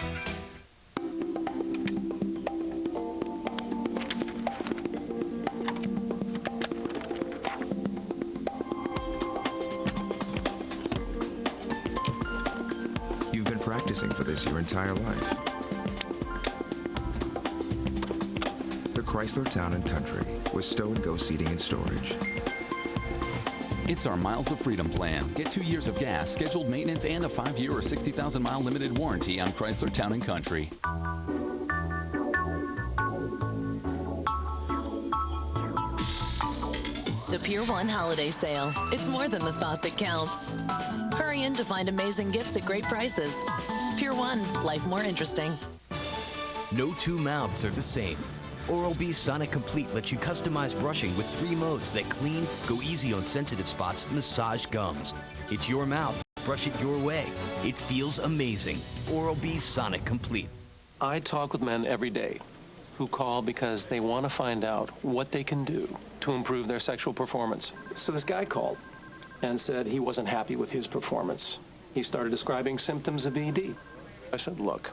Practicing for this your entire life. The Chrysler Town & Country with Stow & Go seating and storage. It's our Miles of Freedom plan. Get 2 years of gas, scheduled maintenance, and a 5-year or 60,000-mile limited warranty on Chrysler Town & Country. The Pier 1 Holiday Sale. It's more than the thought that counts. Hurry in to find amazing gifts at great prices. Pier 1, life more interesting. No two mouths are the same. Oral-B Sonic Complete lets you customize brushing with 3 modes that clean, go easy on sensitive spots, massage gums. It's your mouth. Brush it your way. It feels amazing. Oral-B Sonic Complete. I talk with men every day who call because they want to find out what they can do to improve their sexual performance. So this guy called and said he wasn't happy with his performance. He started describing symptoms of ED. I said, look,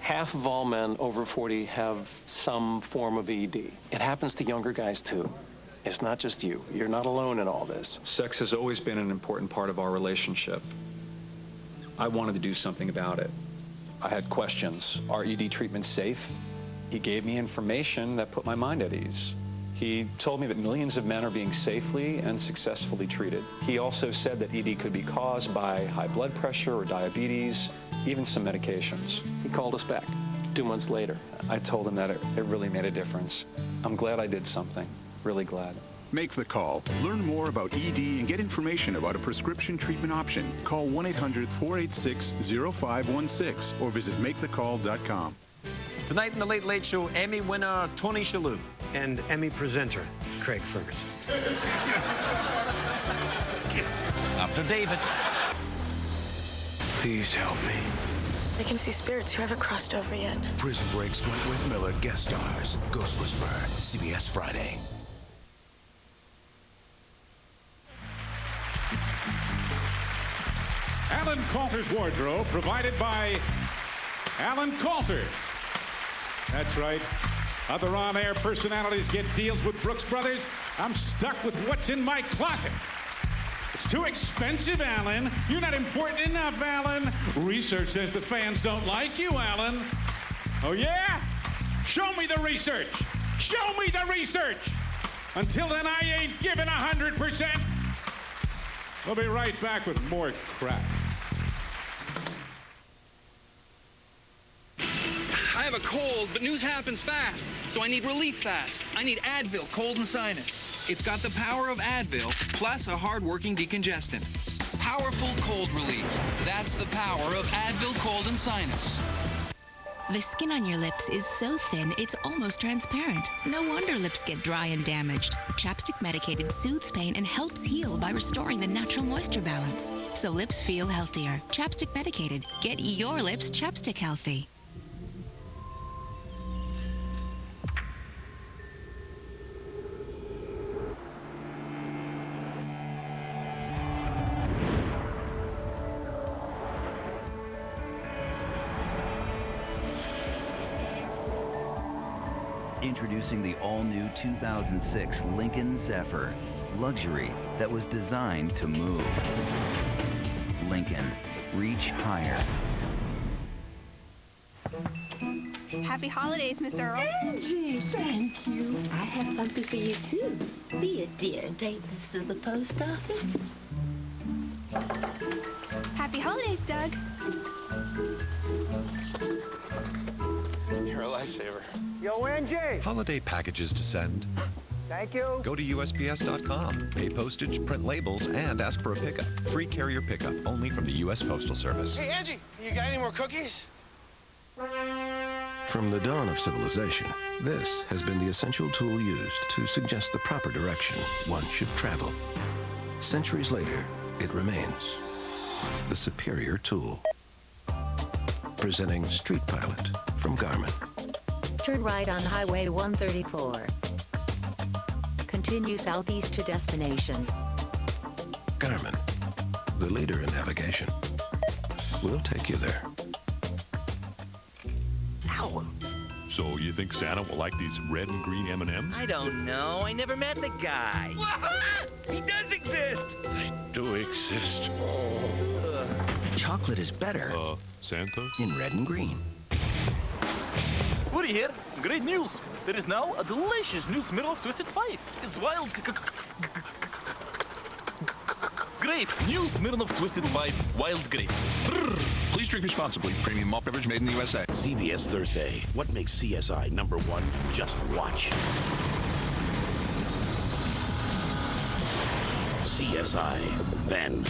half of all men over 40 have some form of ED. It happens to younger guys too. It's not just you. You're not alone in all this. Sex has always been an important part of our relationship. I wanted to do something about it. I had questions. Are ED treatments safe? He gave me information that put my mind at ease. He told me that millions of men are being safely and successfully treated. He also said that ED could be caused by high blood pressure or diabetes, even some medications. He called us back 2 months later. I told him that it really made a difference. I'm glad I did something. Really glad. Make the call. Learn more about ED and get information about a prescription treatment option. Call 1-800-486-0516 or visit makethecall.com. Tonight in the Late Late Show, Emmy winner Tony Shalhoub. And Emmy presenter Craig Ferguson. Up to David. Please help me. I can see spirits who haven't crossed over yet. Prison Break's Wentworth Miller guest stars. Ghost Whisperer, CBS Friday. Alan Coulter's wardrobe, provided by Alan Coulter. That's right. Other on-air personalities get deals with Brooks Brothers. I'm stuck with what's in my closet. It's too expensive, Alan. You're not important enough, Alan. Research says the fans don't like you, Alan. Oh, yeah? Show me the research. Show me the research. Until then, I ain't giving 100%. We'll be right back with more crap. I have a cold, but news happens fast, so I need relief fast. I need Advil, cold and sinus. It's got the power of Advil, plus a hard-working decongestant. Powerful cold relief. That's the power of Advil, cold and sinus. The skin on your lips is so thin, it's almost transparent. No wonder lips get dry and damaged. Chapstick Medicated soothes pain and helps heal by restoring the natural moisture balance. So lips feel healthier. Chapstick Medicated. Get your lips chapstick healthy. Introducing the all-new 2006 Lincoln Zephyr. Luxury that was designed to move. Lincoln. Reach higher. Happy holidays, Miss Earl. Angie, thank you. I have something for you, too. Be a dear and take this to the post office. Happy holidays, Doug. You're a lifesaver. Yo, Angie! Holiday packages to send. Thank you. Go to USPS.com, pay postage, print labels, and ask for a pickup. Free carrier pickup only from the U.S. Postal Service. Hey, Angie, you got any more cookies? From the dawn of civilization, this has been the essential tool used to suggest the proper direction one should travel. Centuries later, it remains the superior tool. Presenting Street Pilot from Garmin. Turn right on Highway 134. Continue southeast to destination. Garmin, the leader in navigation. We'll take you there. Ow! So you think Santa will like these red and green M&Ms? I don't know. I never met the guy. He does exist! They do exist. Chocolate is better. Santa? In red and green. Woody here. Great news. There is now a delicious new Smirnoff Twisted 5. It's wild grape. New Smirnoff Twisted 5 wild grape. Please drink responsibly. Premium malt beverage made in the USA. CBS Thursday. What makes CSI #1? Just watch. CSI. Then.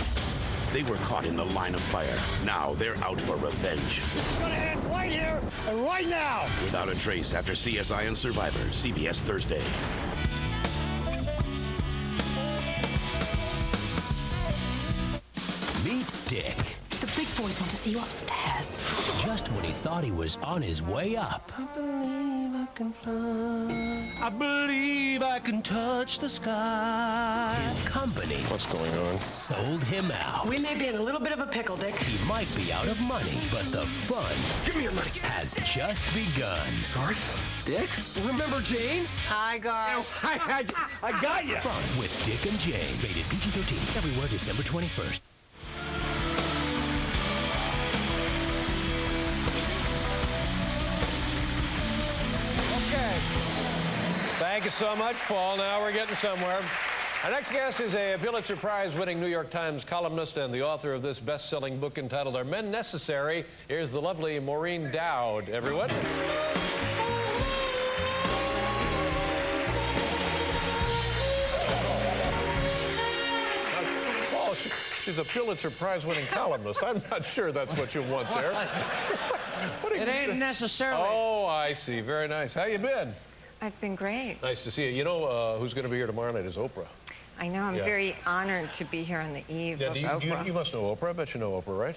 They were caught in the line of fire. Now they're out for revenge. This is gonna end right here and right now. Without a trace after CSI and Survivor, CBS Thursday. Meet Dick. The big boys want to see you upstairs. Just when he thought he was on his way up. I believe I can fly. I believe I can touch the sky. His company. What's going on? Sold him out. We may be in a little bit of a pickle, Dick. He might be out of money, but the fun Give me your money. has just begun. Garth? Dick? Remember Jane? Hi, Garth. I got you. Fun with Dick and Jane. Rated PG-13. Everywhere December 21st. Okay. Thank you so much, Paul. Now we're getting somewhere. Our next guest is a Pulitzer Prize-winning New York Times columnist and the author of this best-selling book entitled Are Men Necessary? Here's the lovely Maureen Dowd, everyone. Paul, she's a Pulitzer Prize-winning columnist. I'm not sure that's what you want there. It ain't necessarily. Oh, I see. Very nice. How you been? I've been great. Nice to see you. You know who's going to be here tomorrow night is Oprah. I know. I'm very honored to be here on the eve of Oprah. You must know Oprah. I bet you know Oprah, right?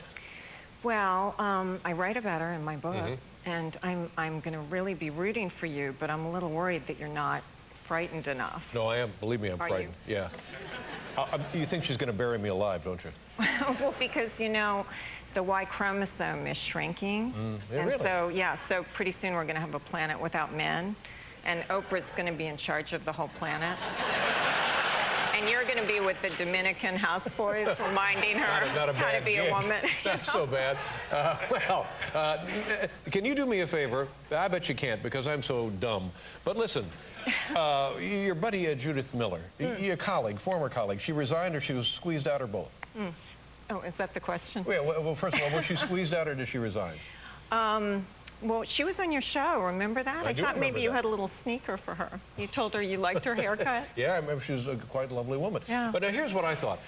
Well, I write about her in my book, and I'm going to really be rooting for you, but I'm a little worried that you're not frightened enough. No, I am. Believe me, I'm frightened. Yeah. You think she's going to bury me alive, don't you? Well, because, you know, the Y chromosome is shrinking. Yeah, and really? so, yeah, so pretty soon we're going to have a planet without men, and Oprah's going to be in charge of the whole planet. And you're going to be with the Dominican houseboys, reminding her how to be a woman. Not so bad. Can you do me a favor? I bet you can't because I'm so dumb. But listen, your buddy Judith Miller, your colleague, former colleague, she resigned or she was squeezed out or both? Oh, is that the question? Well, first of all, was she squeezed out or did she resign? Well, she was on your show, remember that? I thought maybe you had a little sneaker for her. You told her you liked her haircut? Yeah, I remember she was a quite lovely woman. Yeah. But now here's what I thought.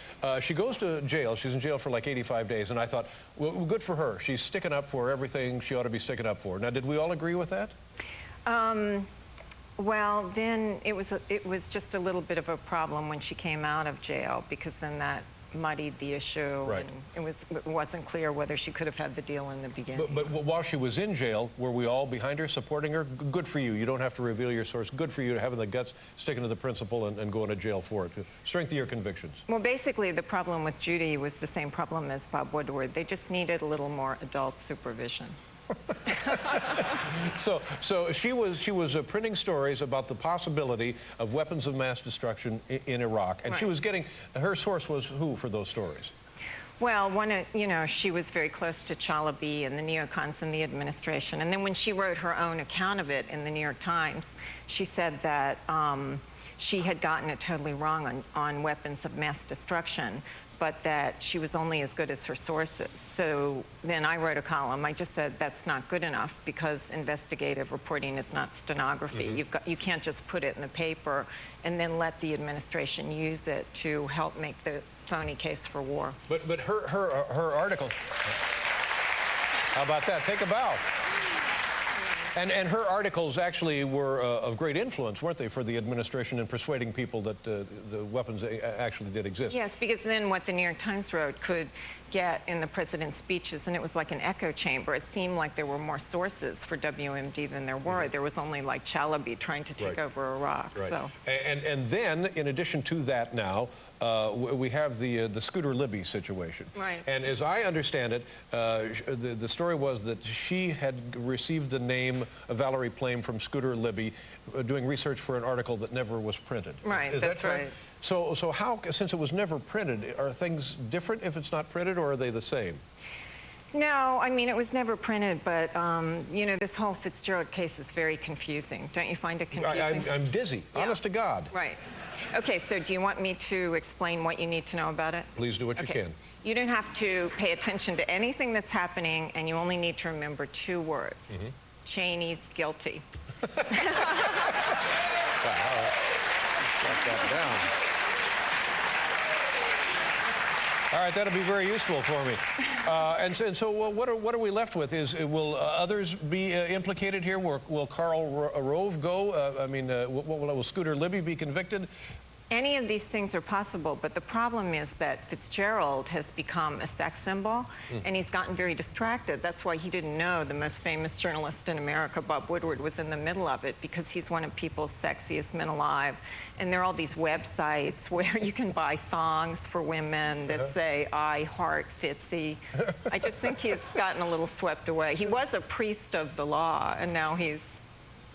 She goes to jail. She's in jail for like 85 days, and I thought, well, good for her. She's sticking up for everything she ought to be sticking up for. Now, did we all agree with that? Well, then it was just a little bit of a problem when she came out of jail, because then that muddied the issue, right. And it wasn't clear whether she could have had the deal in the beginning. But while she was in jail, were we all behind her, supporting her? Good for you. You don't have to reveal your source. Good for you having the guts, sticking to the principle and going to jail for it, to strengthen your convictions. Well, basically, the problem with Judy was the same problem as Bob Woodward. They just needed a little more adult supervision. So she was printing stories about the possibility of weapons of mass destruction in Iraq, and she was getting, her source was who for those stories? Well, she was very close to Chalabi and the neocons in the administration, and then when she wrote her own account of it in the New York Times, she said that she had gotten it totally wrong on weapons of mass destruction, but that she was only as good as her sources. So then I wrote a column. I just said that's not good enough because investigative reporting is not stenography. You can't just put it in the paper and then let the administration use it to help make the phony case for war. But her article. How about that? Take a bow. And her articles actually were of great influence, weren't they, for the administration in persuading people that the weapons actually did exist? Yes, because then what the New York Times wrote could get in the president's speeches, and it was like an echo chamber. It seemed like there were more sources for WMD than there were. There was only like Chalabi trying to take over Iraq. Right. So. And then, in addition to that now, we have the Scooter Libby situation. Right. And as I understand it, the story was that she had received the name of Valerie Plame from Scooter Libby doing research for an article that never was printed. Right, Is that's that correct? right. So how, since it was never printed, are things different if it's not printed, or are they the same? No, I mean, it was never printed, but, you know, this whole Fitzgerald case is very confusing. Don't you find it confusing? I'm dizzy, honest to God. Right. Okay, so do you want me to explain what you need to know about it? Please do what you can. You don't have to pay attention to anything that's happening, and you only need to remember 2 words. Cheney's guilty. Wow, got that down. All right, that'll be very useful for me. And so what are we left with? Will others be implicated here? Will Karl Rove go? Will Scooter Libby be convicted? Any of these things are possible, but the problem is that Fitzgerald has become a sex symbol, and he's gotten very distracted. That's why he didn't know the most famous journalist in America, Bob Woodward, was in the middle of it, because he's one of people's sexiest men alive. And there are all these websites where you can buy thongs for women that say, I heart Fitzy. I just think he's gotten a little swept away. He was a priest of the law, and now he's...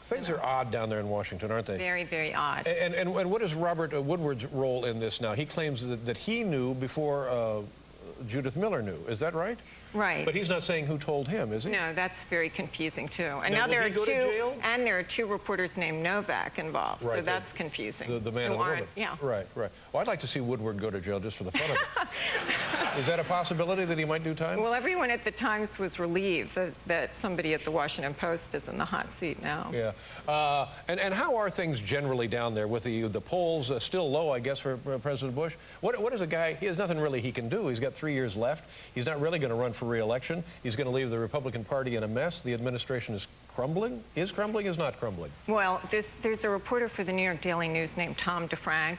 Things are odd down there in Washington, aren't they? Very, very odd. And what is Robert Woodward's role in this now? He claims that he knew before Judith Miller knew. Is that right? Right. But he's not saying who told him, is he? No, that's very confusing too. And now there are two reporters named Novak involved, so that's confusing. The man and the woman. Yeah. Right, right. Well, I'd like to see Woodward go to jail just for the fun of it. Is that a possibility that he might do time? Well, everyone at the Times was relieved that somebody at the Washington Post is in the hot seat now. Yeah. And how are things generally down there with the polls still low, I guess, for President Bush? What is a guy, he has nothing really he can do. He's got 3 years left. He's not really going to run for re-election. He's going to leave the Republican Party in a mess. The administration is crumbling. Is crumbling, is not crumbling? Well, there's a reporter for the New York Daily News named Tom DeFrank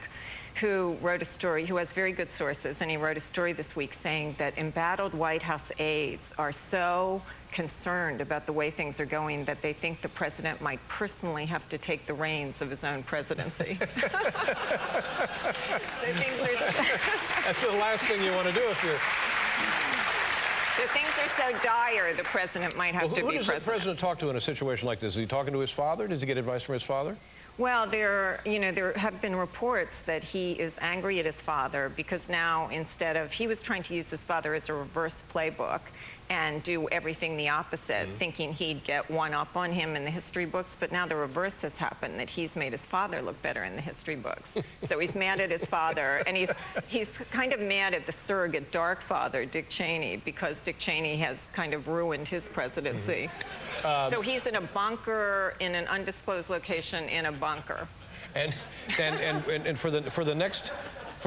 who wrote a story, who has very good sources, and he wrote a story this week saying that embattled White House aides are so concerned about the way things are going that they think the president might personally have to take the reins of his own presidency. That's the last thing you want to do if you're... So things are so dire, the president might have to be president. Who does the president talk to in a situation like this? Is he talking to his father? Does he get advice from his father? Well, there have been reports that he is angry at his father because now instead of, he was trying to use his father as a reverse playbook and do everything the opposite, thinking he'd get one up on him in the history books, but now the reverse has happened, that he's made his father look better in the history books. So he's mad at his father, and he's kind of mad at the surrogate dark father, Dick Cheney, because Dick Cheney has kind of ruined his presidency. So he's in a bunker, in an undisclosed location, in a bunker. And for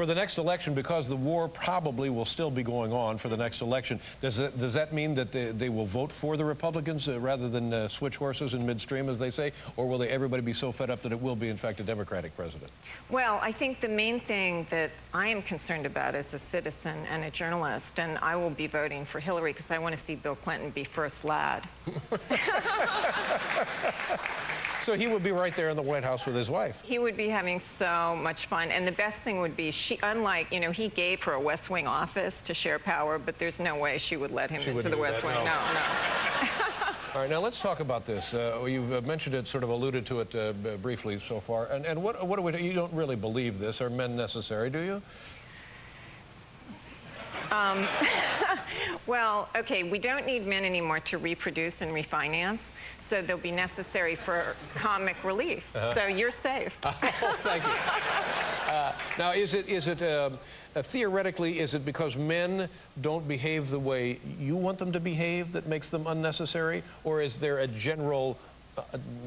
the next election, because the war probably will still be going on for the next election, does that mean that they will vote for the Republicans rather than switch horses in midstream, as they say, or will everybody be so fed up that it will be, in fact, a Democratic president? Well, I think the main thing that I am concerned about as a citizen and a journalist, and I will be voting for Hillary because I want to see Bill Clinton be first lad. So he would be right there in the White House with his wife. He would be having so much fun. And the best thing would be, unlike, he gave her a West Wing office to share power, but there's no way she would let him into the West Wing. No. All right, now let's talk about this. You've mentioned it, sort of alluded to it briefly so far. And what do we do? You don't really believe this. Are men necessary, do you? Well, okay, we don't need men anymore to reproduce and refinance. So they'll be necessary for comic relief. So you're safe. Oh, thank you. Now, is it theoretically, is it because men don't behave the way you want them to behave that makes them unnecessary, or is there a general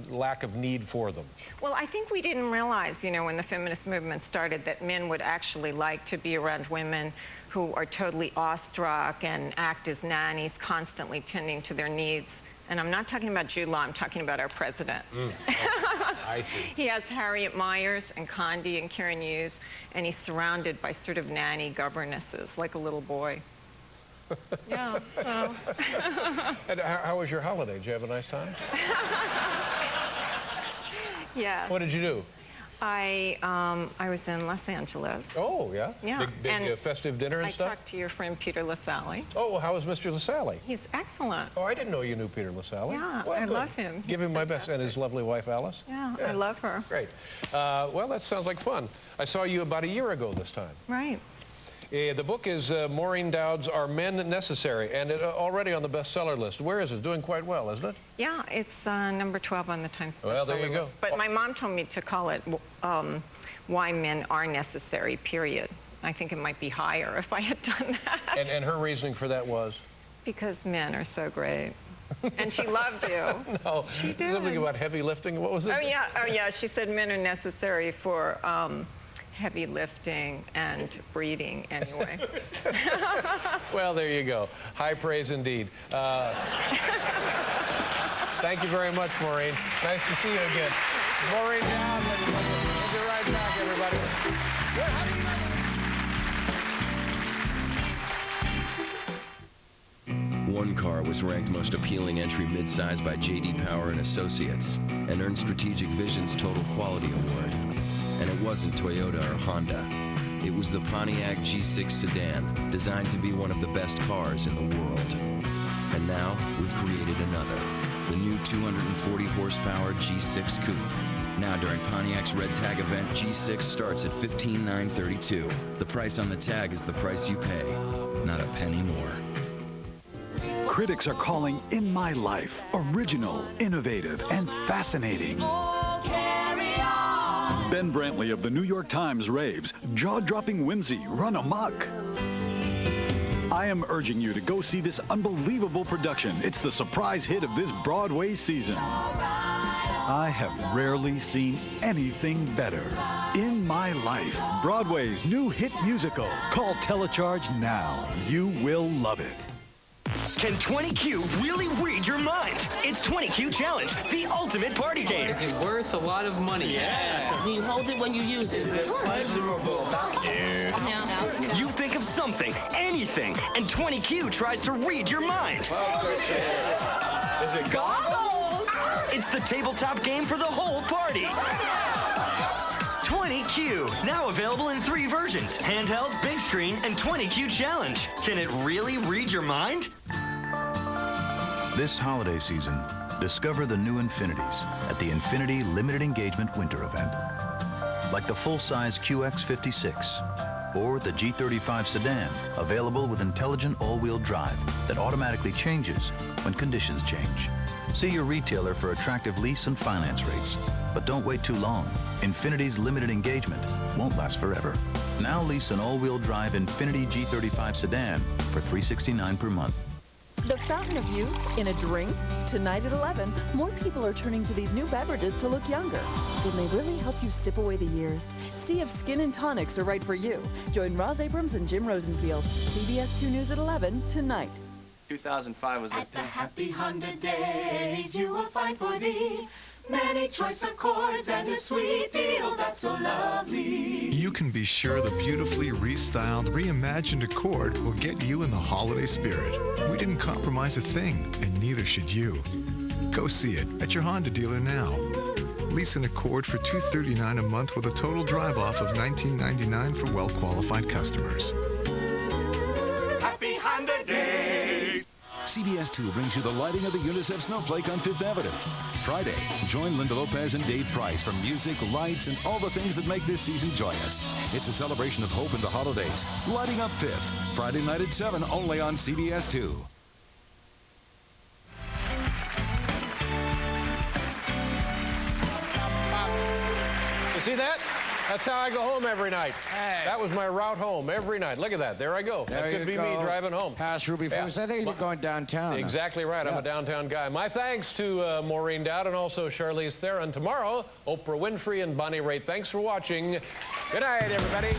lack of need for them? Well, I think we didn't realize, when the feminist movement started, that men would actually like to be around women who are totally awestruck and act as nannies, constantly tending to their needs. And I'm not talking about Jude Law, I'm talking about our president. I see. He has Harriet Miers and Condi and Karen Hughes, and he's surrounded by sort of nanny governesses, like a little boy. Yeah, so. And how was your holiday? Did you have a nice time? Yeah. What did you do? I was in Los Angeles. Oh, yeah? Yeah. Big festive dinner and stuff? I talked to your friend Peter LaSalle. Oh, well, how was Mr. LaSalle? He's excellent. Oh, I didn't know you knew Peter LaSalle. Yeah, well, I love him. Give him my best. And his lovely wife, Alice? Yeah, I love her. Great. Well, that sounds like fun. I saw you about a year ago this time. Right. The book is Maureen Dowd's Are Men Necessary? And already on the bestseller list. Where is it? Doing quite well, isn't it? Yeah, it's number 12 on the Times bestseller list. Well, there you go. But my mom told me to call it Why Men Are Necessary, period. I think it might be higher if I had done that. And her reasoning for that was? Because men are so great. And she loved you. No, she did. Something about heavy lifting. What was it? Oh, yeah. She said men are necessary for heavy lifting and breeding anyway. Well, there you go. High praise indeed. Thank you very much, Maureen. Nice to see you again. Maureen Dowd, ladies and gentlemen. We'll be right back, everybody. One car was ranked most appealing entry midsize by J.D. Power and Associates and earned Strategic Vision's Total Quality Award. And it wasn't Toyota or Honda. It was the Pontiac G6 sedan, designed to be one of the best cars in the world. And now, we've created another, the new 240 horsepower G6 Coupe. Now during Pontiac's Red Tag event, G6 starts at $15,932. The price on the tag is the price you pay, not a penny more. Critics are calling In My Life original, innovative, and fascinating. Ben Brantley of the New York Times raves, jaw-dropping whimsy, run amok. I am urging you to go see this unbelievable production. It's the surprise hit of this Broadway season. I have rarely seen anything better. In My Life, Broadway's new hit musical. Call Telecharge now. You will love it. Can 20Q really read your mind? It's 20Q Challenge, the ultimate party game. Is it worth a lot of money? Yeah. Do you hold it when you use it? Is it pleasurable? No. You think of something, anything, and 20Q tries to read your mind. Is it goggles? It's the tabletop game for the whole party. 20Q, now available in 3 versions, handheld, big screen, and 20Q Challenge. Can it really read your mind? This holiday season, discover the new Infinities at the Infinity Limited Engagement Winter Event. Like the full-size QX56 or the G35 sedan, available with intelligent all-wheel drive that automatically changes when conditions change. See your retailer for attractive lease and finance rates. But don't wait too long. Infinity's limited engagement won't last forever. Now lease an all-wheel drive Infinity G35 sedan for $369 per month. The fountain of youth in a drink? Tonight at 11, more people are turning to these new beverages to look younger. Will they really help you sip away the years? See if Skin and Tonics are right for you. Join Roz Abrams and Jim Rosenfield. CBS 2 News at 11 tonight. 2005 was At the Happy Honda Days, you will find for thee many choice accords and a sweet deal that's so lovely. You can be sure the beautifully restyled, reimagined Accord will get you in the holiday spirit. We didn't compromise a thing, and neither should you. Go see it at your Honda dealer now. Lease an Accord for $239 a month with a total drive-off of $19.99 for well-qualified customers. Happy Honda Days! CBS 2 brings you the lighting of the UNICEF snowflake on 5th Avenue. Friday, join Linda Lopez and Dave Price for music, lights, and all the things that make this season joyous. It's a celebration of hope in the holidays. Lighting up 5th, Friday night at 7, only on CBS 2. You see that? That's how I go home every night. Hey. That was my route home every night. Look at that. There I go. There that could be go. me driving home. Past Ruby Foods. I think you're going downtown. Exactly right. I'm a downtown guy. My thanks to Maureen Dowd and also Charlize Theron. Tomorrow, Oprah Winfrey and Bonnie Raitt. Thanks for watching. Good night, everybody.